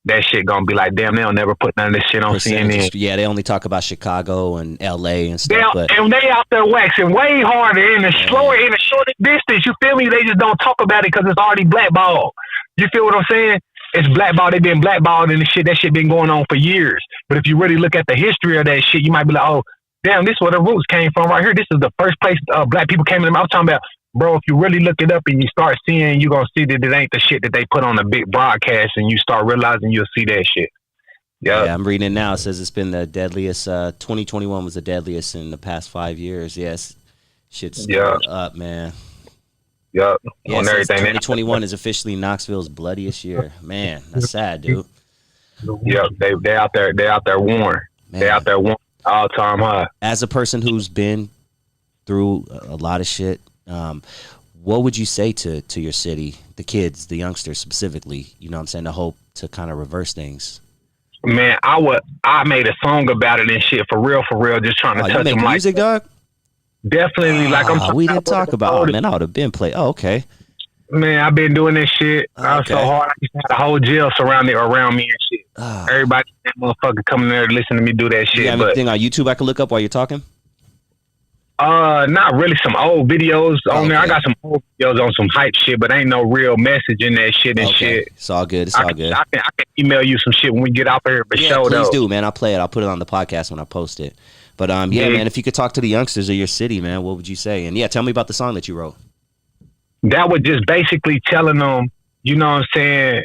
that shit gonna be like, damn, they'll never put none of this shit on CNN. Yeah, they only talk about Chicago and LA and stuff. And they out there waxing way harder in the shorter distance. You feel me? They just don't talk about it because it's already blackballed. You feel what I'm saying? It's blackballed. They've been blackballed and that shit been going on for years. But if you really look at the history of that shit, you might be like, oh, damn, this is where the roots came from right here. This is the first place black people came in. I was talking about, bro, if you really look it up and you start seeing, you're going to see that it ain't the shit that they put on the big broadcast, and you start realizing you'll see that shit. Yep. Yeah, I'm reading it now. It says it's been the deadliest. 2021 was the deadliest in the past 5 years. Yes. Shit's up, man. Yep. Yeah, on everything. 2021 is officially Knoxville's bloodiest year. Man, that's sad, dude. Yep. They out there warring. They out there warring. All time high. As a person who's been through a lot of shit, what would you say to your city, the kids, the youngsters specifically, you know what I'm saying, to hope to kind of reverse things? Man, I made a song about it and shit, for real, just trying to touch them. Like music, dog? Definitely. We didn't talk about, man, I would have been played. Oh, okay. Man, I've been doing this shit. I was so hard. I used to have the whole jail surrounded around me and shit. Everybody, that motherfucker coming there to listen to me do that shit. You have anything on YouTube I can look up while you're talking? Not really. Some old videos on there. I got some old videos on some hype shit, but ain't no real message in that shit and shit. It's all good. I can email you some shit when we get out there. But please do, man. I'll play it. I'll put it on the podcast when I post it. But man, if you could talk to the youngsters of your city, man, what would you say? And tell me about the song that you wrote. That was just basically telling them, you know what I'm saying?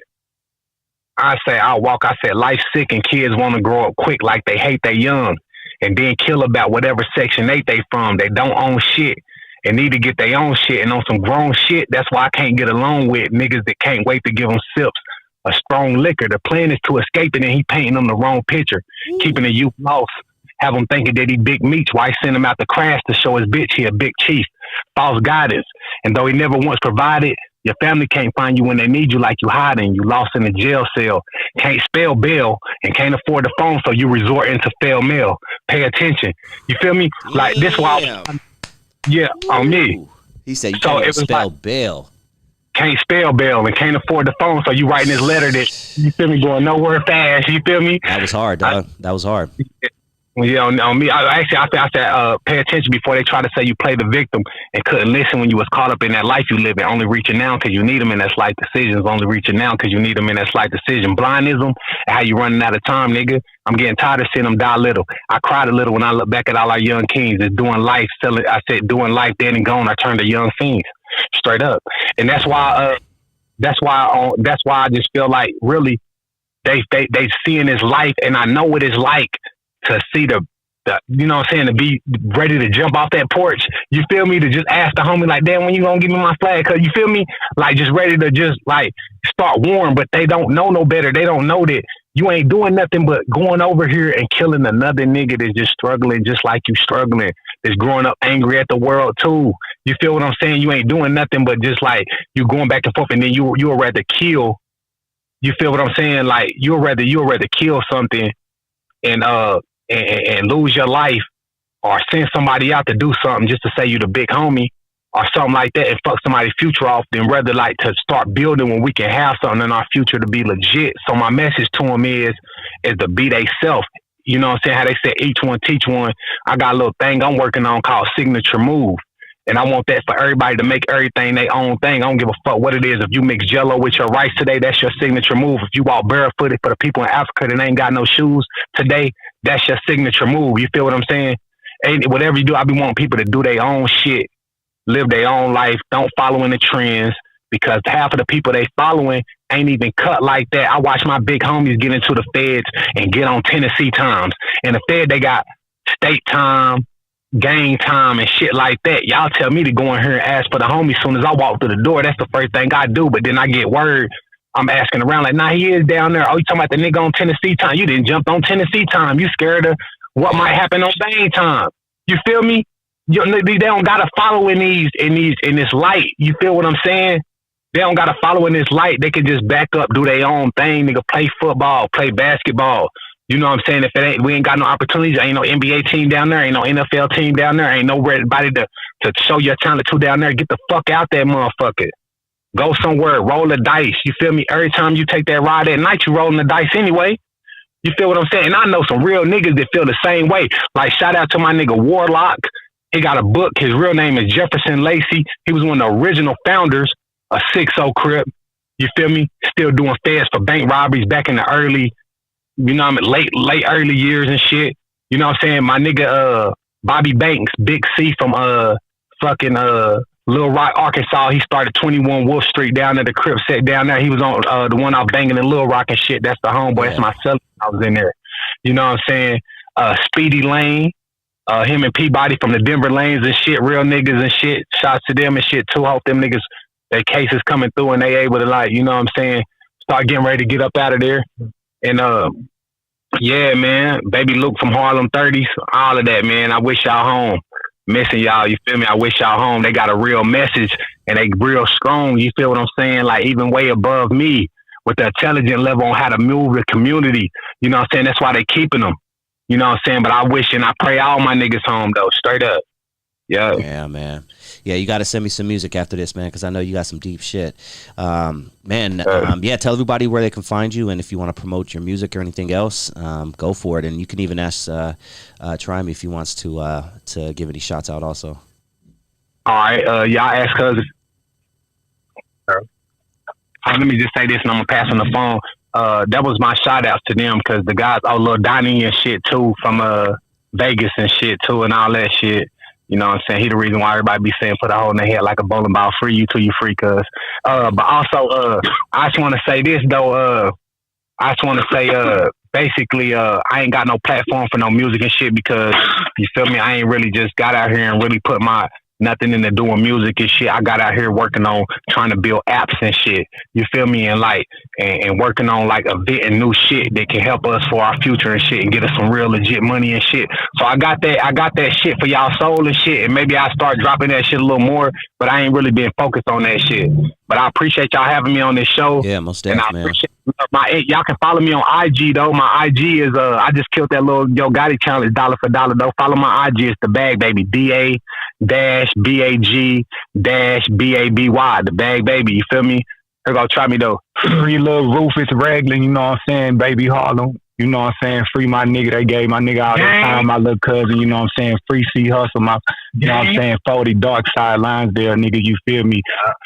I said, life's sick and kids want to grow up quick like they hate they young, and then kill about whatever Section 8 they from. They don't own shit and need to get their own shit, and on some grown shit. That's why I can't get along with niggas that can't wait to give them sips of strong liquor. The plan is to escape it, and he painting them the wrong picture, keeping the youth lost. Have them thinking that he big meats. Why send him out the crash to show his bitch he a big chief? False guidance. And though he never once provided, your family can't find you when they need you like you hiding. You lost in a jail cell. Can't spell bail and can't afford the phone, so you resort into fail mail. Pay attention. You feel me? Like this why on me. He said you can't spell bail. Can't spell bail and can't afford the phone, so you writing this letter that, you feel me, going nowhere fast. You feel me? That was hard, dog. That was hard. Yeah, on me. I said, pay attention before they try to say you play the victim and couldn't listen when you was caught up in that life you live in. Only reaching now because you need them in that slight decisions. Only reaching now because you need them in that slight decision. Blindism, how you running out of time, nigga. I'm getting tired of seeing them die little. I cried a little when I look back at all our young kings. It's doing life. I said, doing life dead and gone. I turned to young fiends, straight up. And that's why I just feel like really they seeing this life, and I know what it's like to see the you know what I'm saying, to be ready to jump off that porch. You feel me? To just ask the homie like, damn, when you gonna give me my flag? Cause you feel me? Like just ready to just like start warm, but they don't know no better. They don't know that you ain't doing nothing but going over here and killing another nigga that's just struggling just like you struggling. That's growing up angry at the world too. You feel what I'm saying? You ain't doing nothing but just like you going back and forth, and then you'll rather kill. You feel what I'm saying? Like you'll rather kill something and lose your life, or send somebody out to do something just to say you the big homie or something like that and fuck somebody's future off, than rather like to start building when we can have something in our future to be legit. So my message to them is to be they self. You know what I'm saying? How they say each one teach one. I got a little thing I'm working on called Signature Move. And I want that for everybody to make everything their own thing. I don't give a fuck what it is. If you mix Jello with your rice today, that's your signature move. If you walk barefooted for the people in Africa that ain't got no shoes today, that's your signature move. You feel what I'm saying? And whatever you do, I be wanting people to do their own shit, live their own life. Don't follow in the trends, because half of the people they following ain't even cut like that. I watch my big homies get into the feds and get on Tennessee times. And the Fed, they got state time, gang time and shit like that. Y'all tell me to go in here and ask for the homie. As soon as I walk through the door, that's the first thing I do. But then I get word, I'm asking around like, nah, he is down there. Oh, you talking about the nigga on Tennessee time? You didn't jump on Tennessee time. You scared of what might happen on Bang time. You feel me? They don't gotta follow in this light. You feel what I'm saying? They don't gotta follow in this light. They can just back up, do their own thing. Nigga, play football, play basketball. You know what I'm saying? If we ain't got no opportunities, ain't no NBA team down there, ain't no NFL team down there, ain't nobody to show your talent to down there. Get the fuck out that motherfucker. Go somewhere, roll the dice. You feel me? Every time you take that ride at night, you rolling the dice anyway. You feel what I'm saying? And I know some real niggas that feel the same way. Like, shout out to my nigga Warlock. He got a book. His real name is Jefferson Lacey. He was one of the original founders of 6-0 Crip. You feel me? Still doing feds for bank robberies back in the early, you know what I mean, late early years and shit. You know what I'm saying? My nigga Bobby Banks, Big C from fucking Little Rock, Arkansas. He started 21 Wolf Street down at the Crip set down there. He was on the one I was banging in Little Rock and shit. That's the homeboy. Yeah. That's my cellar. I was in there. You know what I'm saying? Speedy Lane, him and Peabody from the Denver Lanes and shit, real niggas and shit. Shouts to them and shit too. Hope them niggas, their cases coming through and they able to, like, you know what I'm saying, start getting ready to get up out of there. And yeah, man, baby Luke from Harlem 30s, all of that, man. I wish y'all home. Missing y'all, you feel me? I wish y'all home. They got a real message and they real strong, you feel what I'm saying? Like, even way above me with the intelligent level on how to move the community. You know what I'm saying? That's why they keeping them. You know what I'm saying? But I wish and I pray all my niggas home, though, straight up. Yeah. Yeah, man. Yeah, you got to send me some music after this, man, because I know you got some deep shit. Yeah, tell everybody where they can find you, and if you want to promote your music or anything else, go for it. And you can even ask Try Me if he wants to give any shots out also. All right. Y'all ask cuz. Let me just say this, and I'm going to pass on the phone. That was my shout outs to them, because the guys, Lil Donnie and shit, too, from Vegas and shit, too, and all that shit. You know what I'm saying? He the reason why everybody be saying put a hole in their head like a bowling ball, free you till you free, cuz. But also, I just want to say this, though. I just want to say, basically, I ain't got no platform for no music and shit, because, you feel me, I ain't really just got out here and really put my nothing into doing music and shit. I got out here working on trying to build apps and shit. You feel me? And like, and working on like inventing new shit that can help us for our future and shit and get us some real legit money and shit. So I got that shit for y'all soul and shit. And maybe I start dropping that shit a little more, but I ain't really been focused on that shit. But I appreciate y'all having me on this show. Yeah, most definitely, man. Y'all can follow me on IG though. My IG is I just killed that little Yo Gotti challenge dollar for dollar though. Follow my IG. It's the Bag Baby. DA-BAG-BABY. The Bag Baby. You feel me? Here go Try Me though. Free little Rufus Raglan, you know what I'm saying? Baby Harlem. You know what I'm saying? Free my nigga. They gave my nigga all that time, my little cousin. You know what I'm saying? Free C Hustle, my, you know what I'm saying? 40 Dark Side Lines there, nigga. You feel me?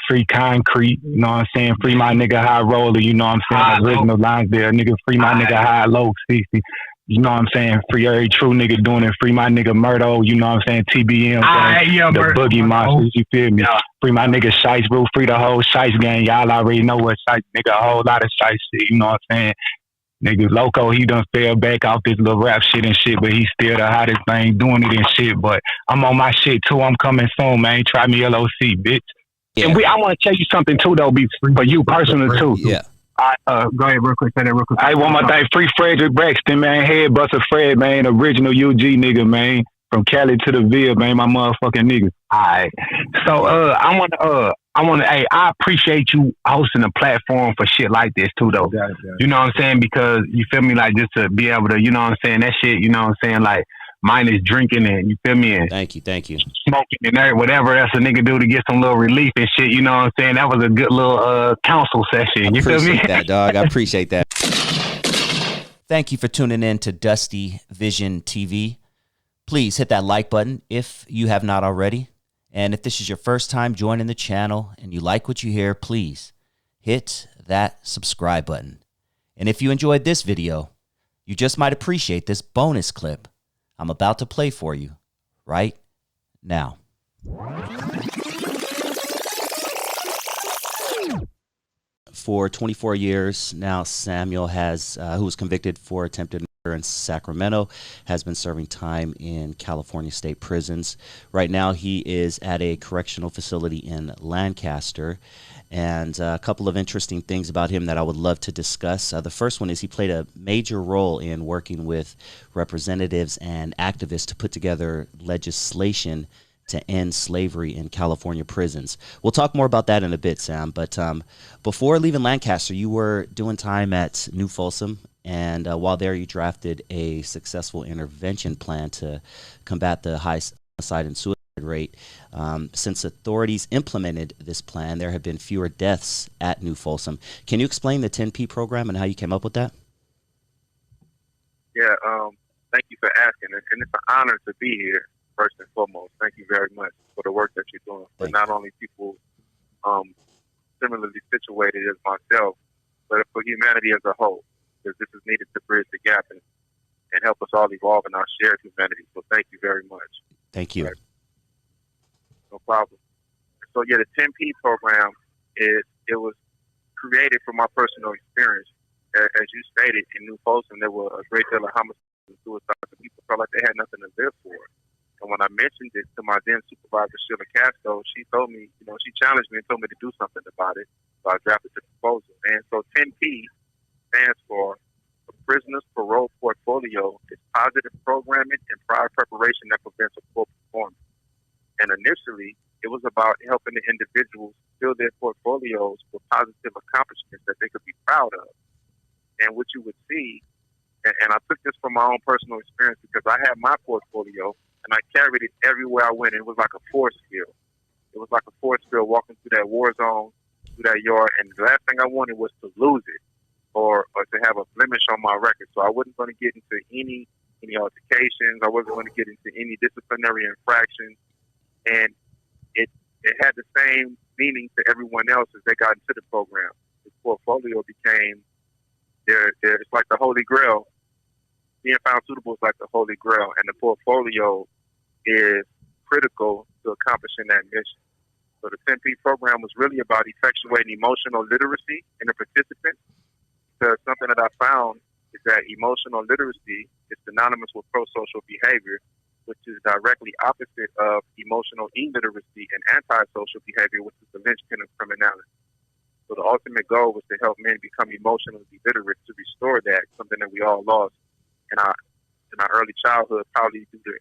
Free Concrete. You know what I'm saying? Free my nigga R0LLlN. You know what I'm saying? Original lines there, nigga. Free my nigga High Low 60. You know what I'm saying? Free every true nigga doing it. Free my nigga Murdo. You know what I'm saying? TBM. The Boogie Monsters. You feel me? Free my nigga Shice, bro. Free the whole Shice gang. Y'all already know what Shice, nigga. A whole lot of Shice shit. You know what I'm saying? Nigga, LOCO, he done fell back off this little rap shit and shit, but he still the hottest thing doing it and shit. But I'm on my shit too. I'm coming soon, man. Try me LOC, bitch. Yeah. And I want to tell you something too, though, for you personally too. Yeah. Go ahead real quick. Say that real quick. I want my thing. Free Frederick Braxton, man. Headbuster Fred, man. Original UG nigga, man. From Cali to the Ville, man. My motherfucking nigga. All right. So hey, I appreciate you hosting a platform for shit like this too, though. Yeah. You know what I'm saying? Because you feel me, like just to be able to, you know what I'm saying, that shit, you know what I'm saying, like mine is drinking and you feel me, and thank you, smoking and whatever else a nigga do to get some little relief and shit. You know what I'm saying? That was a good little counsel session. You feel me? I appreciate that, dog. I appreciate that. Thank you for tuning in to DustyVisionTV. Please hit that like button if you have not already. And if this is your first time joining the channel and you like what you hear, please hit that subscribe button. And if you enjoyed this video, you just might appreciate this bonus clip I'm about to play for you right now. For 24 years now, Samuel has, who was convicted for attempted murder in Sacramento, has been serving time in California state prisons. Right now, he is at a correctional facility in Lancaster. And a couple of interesting things about him that I would love to discuss. The first one is he played a major role in working with representatives and activists to put together legislation to end slavery in California prisons. We'll talk more about that in a bit, Sam. But before leaving Lancaster, you were doing time at New Folsom, and while there, you drafted a successful intervention plan to combat the high homicide and suicide rate. Since authorities implemented this plan, there have been fewer deaths at New Folsom. Can you explain the 10P program and how you came up with that? Yeah, thank you for asking, and it's an honor to be here. First and foremost, thank you very much for the work that you're doing. For not only people similarly situated as myself, but for humanity as a whole, because this is needed to bridge the gap and help us all evolve in our shared humanity. So thank you very much. Thank you. Right. No problem. So yeah, the 10P program it was created from my personal experience. As you stated, in New Folsom, there were a great deal of homicides and suicides, and people felt like they had nothing to live for. And when I mentioned it to my then supervisor, Sheila Castro, she told me, she challenged me and told me to do something about it. So I drafted the proposal. And so 10P stands for a Prisoner's Parole Portfolio. It's positive programming and prior preparation that prevents a poor performance. And initially, it was about helping the individuals fill their portfolios with positive accomplishments that they could be proud of. And what you would see, and I took this from my own personal experience because I had my portfolio, and I carried it everywhere I went. It was like a force field. It was like a force field walking through that war zone, through that yard. And the last thing I wanted was to lose it or to have a blemish on my record. So I wasn't going to get into any altercations. I wasn't going to get into any disciplinary infractions. And it had the same meaning to everyone else as they got into the program. The portfolio became it's like the Holy Grail. Being found suitable is like the Holy Grail, and the portfolio is critical to accomplishing that mission. So the 10P program was really about effectuating emotional literacy in the participants, because something that I found is that emotional literacy is synonymous with pro-social behavior, which is directly opposite of emotional illiteracy and anti-social behavior, which is the linchpin of criminality. So the ultimate goal was to help men become emotionally literate, to restore that, something that we all lost in our early childhood, probably due to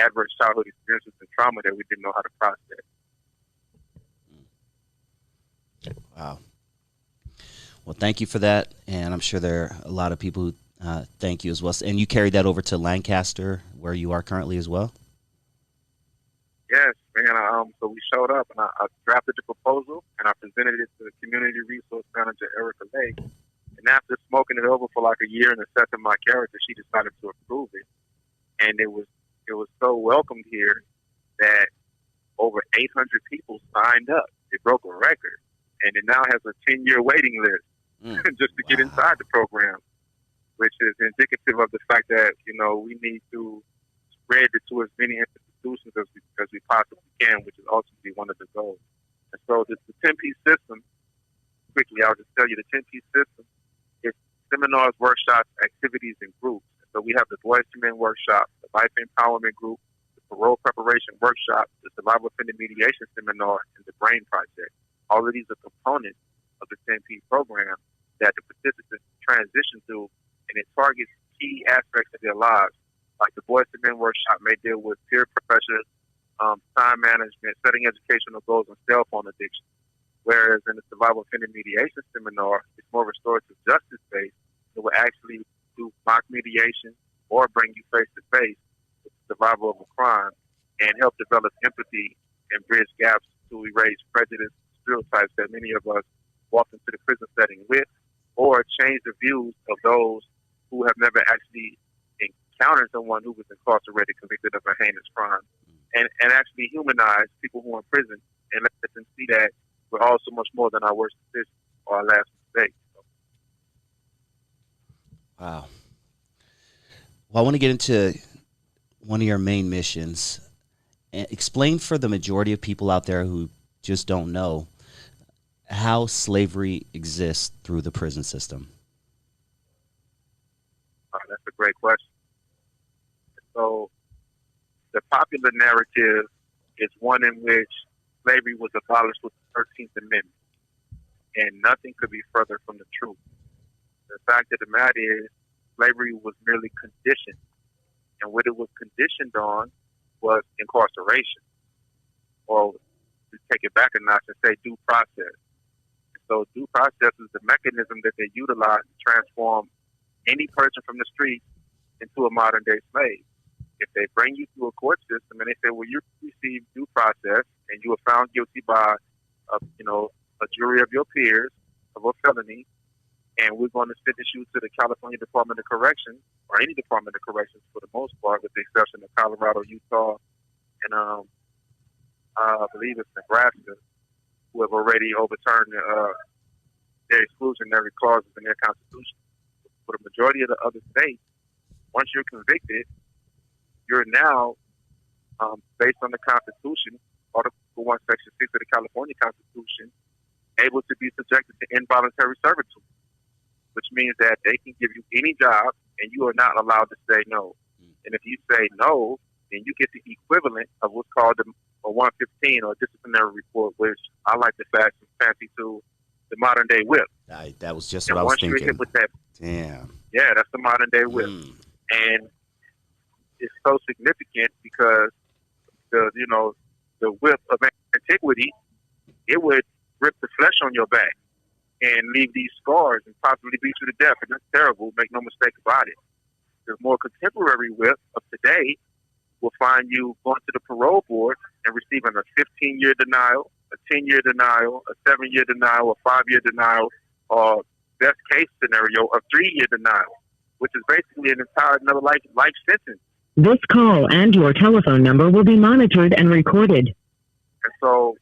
adverse childhood experiences and trauma that we didn't know how to process. Wow. Well, thank you for that, and I'm sure there are a lot of people who thank you as well. And you carried that over to Lancaster, where you are currently as well? Yes, man. So we showed up, and I drafted the proposal, and I presented it to the community resource manager, R0LLN, and after smoking it over for like a year and assessing my character, she decided to approve it. And it was so welcomed here that over 800 people signed up. It broke a record. And it now has a 10-year waiting list just to get inside the program, which is indicative of the fact that, we need to spread it to as many institutions as we possibly can, which is ultimately one of the goals. And so the 10-piece system, quickly, I'll just tell you, the 10-piece system is seminars, workshops, activities, and groups. So we have the Boys to Men workshop, the Life Empowerment Group, the Parole Preparation Workshop, the Survival Offender Mediation Seminar, and the Brain Project. All of these are components of the 10P program that the participants transition through, and it targets key aspects of their lives. Like the Boys to Men workshop may deal with peer pressure, time management, setting educational goals, and cell phone addiction. Whereas in the Survival Offender Mediation Seminar, it's more restorative justice based. It will actually do mock mediation or bring you face to face with the survival of a crime and help develop empathy and bridge gaps to erase prejudice, stereotypes that many of us walk into the prison setting with, or change the views of those who have never actually encountered someone who was incarcerated, convicted of a heinous crime, and actually humanize people who are in prison and let them see that we're all so much more than our worst decision or our last mistake. Wow. Well, I want to get into one of your main missions. Explain for the majority of people out there who just don't know how slavery exists through the prison system. That's a great question. So the popular narrative is one in which slavery was abolished with the 13th Amendment, and nothing could be further from the truth. The fact of the matter is, slavery was merely conditioned, and what it was conditioned on was incarceration, or to take it back a notch and say due process. So due process is the mechanism that they utilize to transform any person from the street into a modern day slave. If they bring you through a court system and they say, well, you received due process and you were found guilty by, a jury of your peers of a felony, and we're going to sentence you to the California Department of Corrections, or any Department of Corrections for the most part, with the exception of Colorado, Utah, and I believe it's Nebraska, who have already overturned their exclusionary clauses in their constitution. For the majority of the other states, once you're convicted, you're now, based on the Constitution, Article 1, Section 6 of the California Constitution, able to be subjected to involuntary servitude, which means that they can give you any job and you are not allowed to say no. And if you say no, then you get the equivalent of what's called a 115 or a disciplinary report, which I like to fancy to the modern day whip. That was just what I was thinking. Once you're hit with that, damn. Yeah, that's the modern day whip. And it's so significant because the whip of antiquity, it would rip the flesh on your back and leave these scars and possibly beat you to death. And that's terrible. Make no mistake about it. The more contemporary whip of today will find you going to the parole board and receiving a 15-year denial, a 10-year denial, a 7-year denial, a 5-year denial, or best case scenario, a 3-year denial, which is basically an entire another life sentence. This call and your telephone number will be monitored and recorded. And so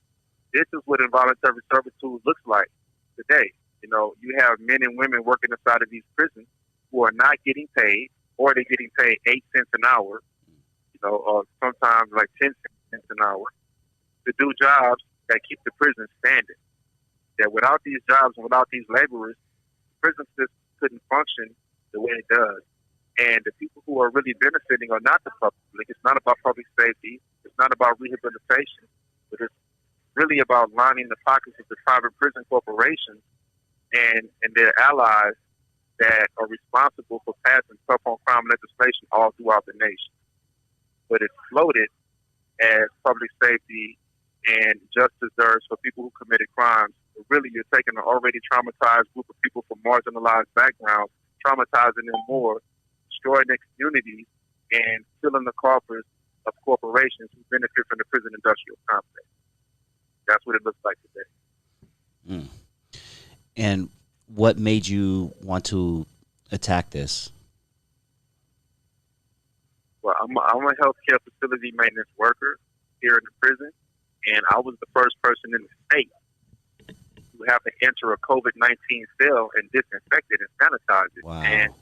this is what involuntary servitude looks like today. You have men and women working inside of these prisons who are not getting paid, or they're getting paid 8 cents an hour, or sometimes like 10 cents an hour, to do jobs that keep the prison standing. That without these jobs and without these laborers, the prison system couldn't function the way it does. And the people who are really benefiting are not the public. It's not about public safety. It's not about rehabilitation. But it's really about lining the pockets of the private prison corporations and their allies that are responsible for passing tough-on-crime legislation all throughout the nation. But it's floated as public safety and just deserves for people who committed crimes. But really, you're taking an already traumatized group of people from marginalized backgrounds, traumatizing them more, destroying their communities, and filling the coffers of corporations who benefit from the prison industrial complex. That's what it looks like today. And what made you want to attack this? Well, I'm a healthcare facility maintenance worker here in the prison, and I was the first person in the state to have to enter a COVID-19 cell and disinfect it and sanitize it. Wow. And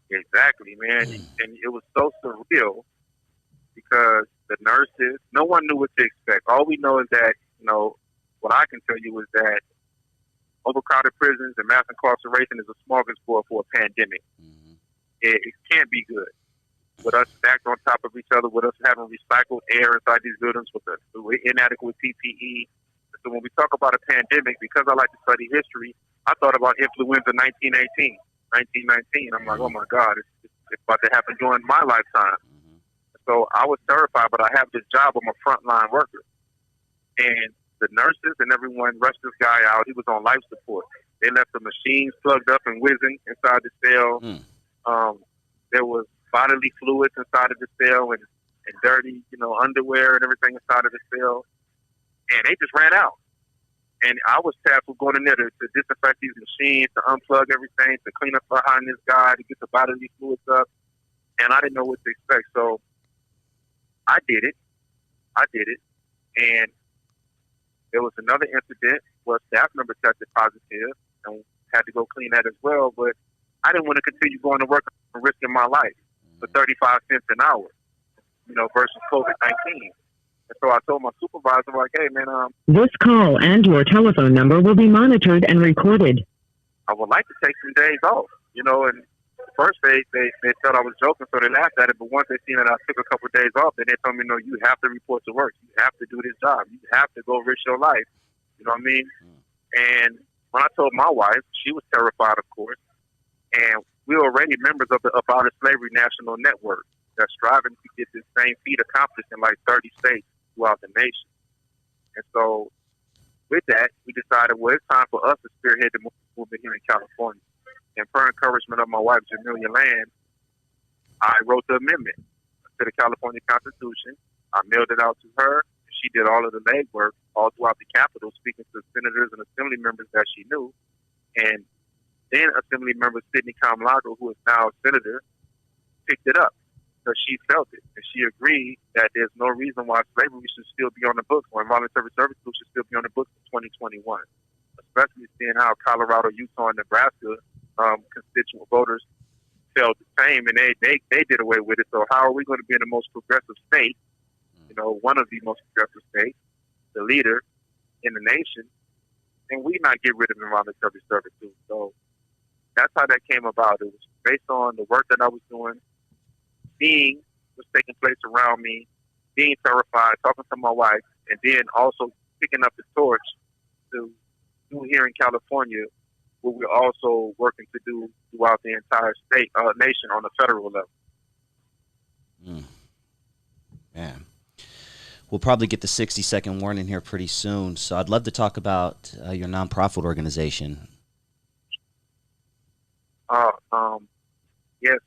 exactly, man. And it was so surreal because the nurses, no one knew what to expect. All we know is that, what I can tell you is that overcrowded prisons and mass incarceration is a smorgasbord for a pandemic. Mm-hmm. It can't be good. With us stacked on top of each other, with us having recycled air inside these buildings, with inadequate PPE. So when we talk about a pandemic, because I like to study history, I thought about influenza 1919. I'm like, oh my God, it's about to happen during my lifetime. Mm-hmm. So I was terrified, but I have this job. I'm a frontline worker. And the nurses and everyone rushed this guy out. He was on life support. They left the machines plugged up and whizzing inside the cell. There was bodily fluids inside of the cell and dirty, underwear and everything inside of the cell. And they just ran out. And I was tasked with going in there to disinfect these machines, to unplug everything, to clean up behind this guy, to get the bodily fluids up. And I didn't know what to expect. So I did it. And there was another incident where a staff member tested positive and had to go clean that as well. But I didn't want to continue going to work and risking my life for 35 cents an hour, versus COVID-19. And so I told my supervisor, like, hey, man, this call and your telephone number will be monitored and recorded. I would like to take some days off, and first they thought I was joking, so they laughed at it. But once they seen that I took a couple of days off, then they told me, no, you have to report to work. You have to do this job. You have to go risk your life. You know what I mean? And when I told my wife, she was terrified, of course. And we were already members of the About Slavery National Network that's striving to get this same feat accomplished in like 30 states throughout the nation. And so with that, we decided, well, it's time for us to spearhead the movement here in California. And per encouragement of my wife, R0LLN, I wrote the amendment to the California Constitution. I mailed it out to her. She did all of the legwork all throughout the Capitol, speaking to senators and assembly members that she knew. And then Assembly member Sidney Kamalago, who is now a senator, picked it up because she felt it. And she agreed that there's no reason why slavery should still be on the books, or involuntary servitude should still be on the books in 2021, especially seeing how Colorado, Utah, and Nebraska constituent voters felt the same, and they did away with it. So how are we going to be in the most progressive state, one of the most progressive states, the leader in the nation, and we not get rid of involuntary servitude? So that's how that came about. It was based on the work that I was doing, seeing what's taking place around me, being terrified, talking to my wife, and then also picking up the torch to do here in California what we're also working to do throughout the entire nation on a federal level. Man. We'll probably get the 60-second warning here pretty soon. So I'd love to talk about your nonprofit organization.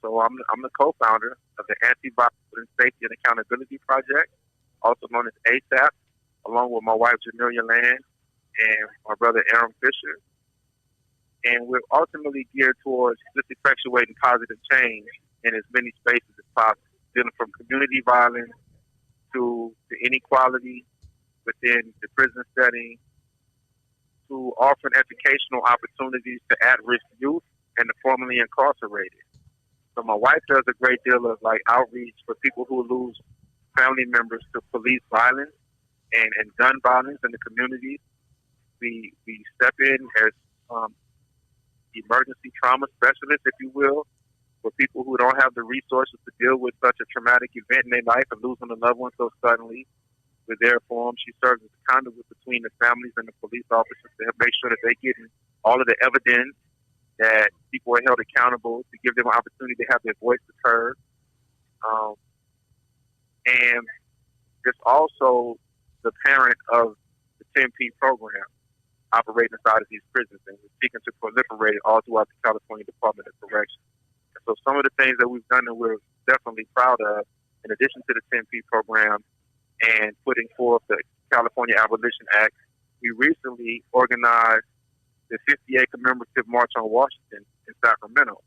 So I'm the co-founder of the Anti-Violence Safety and Accountability Project, also known as ASAP, along with my wife R0LLN and my brother Aaron Fisher. And we're ultimately geared towards just effectuating positive change in as many spaces as possible, dealing from community violence to inequality within the prison setting, to offering educational opportunities to at-risk youth and the formerly incarcerated. So my wife does a great deal of outreach for people who lose family members to police violence and gun violence in the community. We step in as emergency trauma specialists, if you will, for people who don't have the resources to deal with such a traumatic event in their life and losing a loved one so suddenly. We're there for them. She serves as a conduit between the families and the police officers to make sure that they get all of the evidence, that people are held accountable, to give them an opportunity to have their voices heard. And it's also the parent of the 10P program operating inside of these prisons, and we're seeking to proliferate it all throughout the California Department of Corrections. And so some of the things that we've done that we're definitely proud of, in addition to the 10P program and putting forth the California Abolition Act, we recently organized the 58 commemorative March on Washington in Sacramento.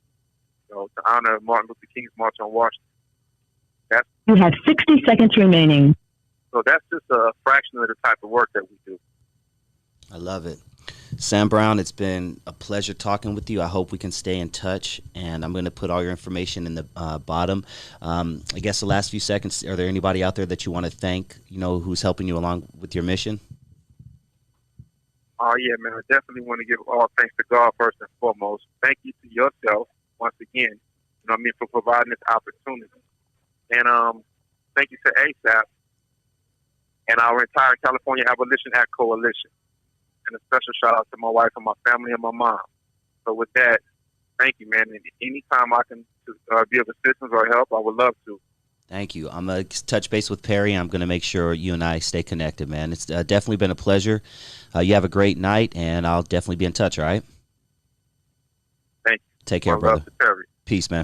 So to honor Martin Luther King's March on Washington. You have 60 seconds remaining. So that's just a fraction of the type of work that we do. I love it. Sam Brown, it's been a pleasure talking with you. I hope we can stay in touch, and I'm going to put all your information in the bottom. I guess the last few seconds, are there anybody out there that you want to thank, who's helping you along with your mission? Oh, yeah, man. I definitely want to give all thanks to God first and foremost. Thank you to yourself, once again, for providing this opportunity. And thank you to ASAP and our entire California Abolition Act Coalition. And a special shout out to my wife and my family and my mom. So with that, thank you, man. And anytime I can be of assistance or help, I would love to. Thank you. I'm going to touch base with Perry. I'm going to make sure you and I stay connected, man. It's definitely been a pleasure. You have a great night, and I'll definitely be in touch, all right? Thank you. Take care, My brother. love to Perry. Peace, man.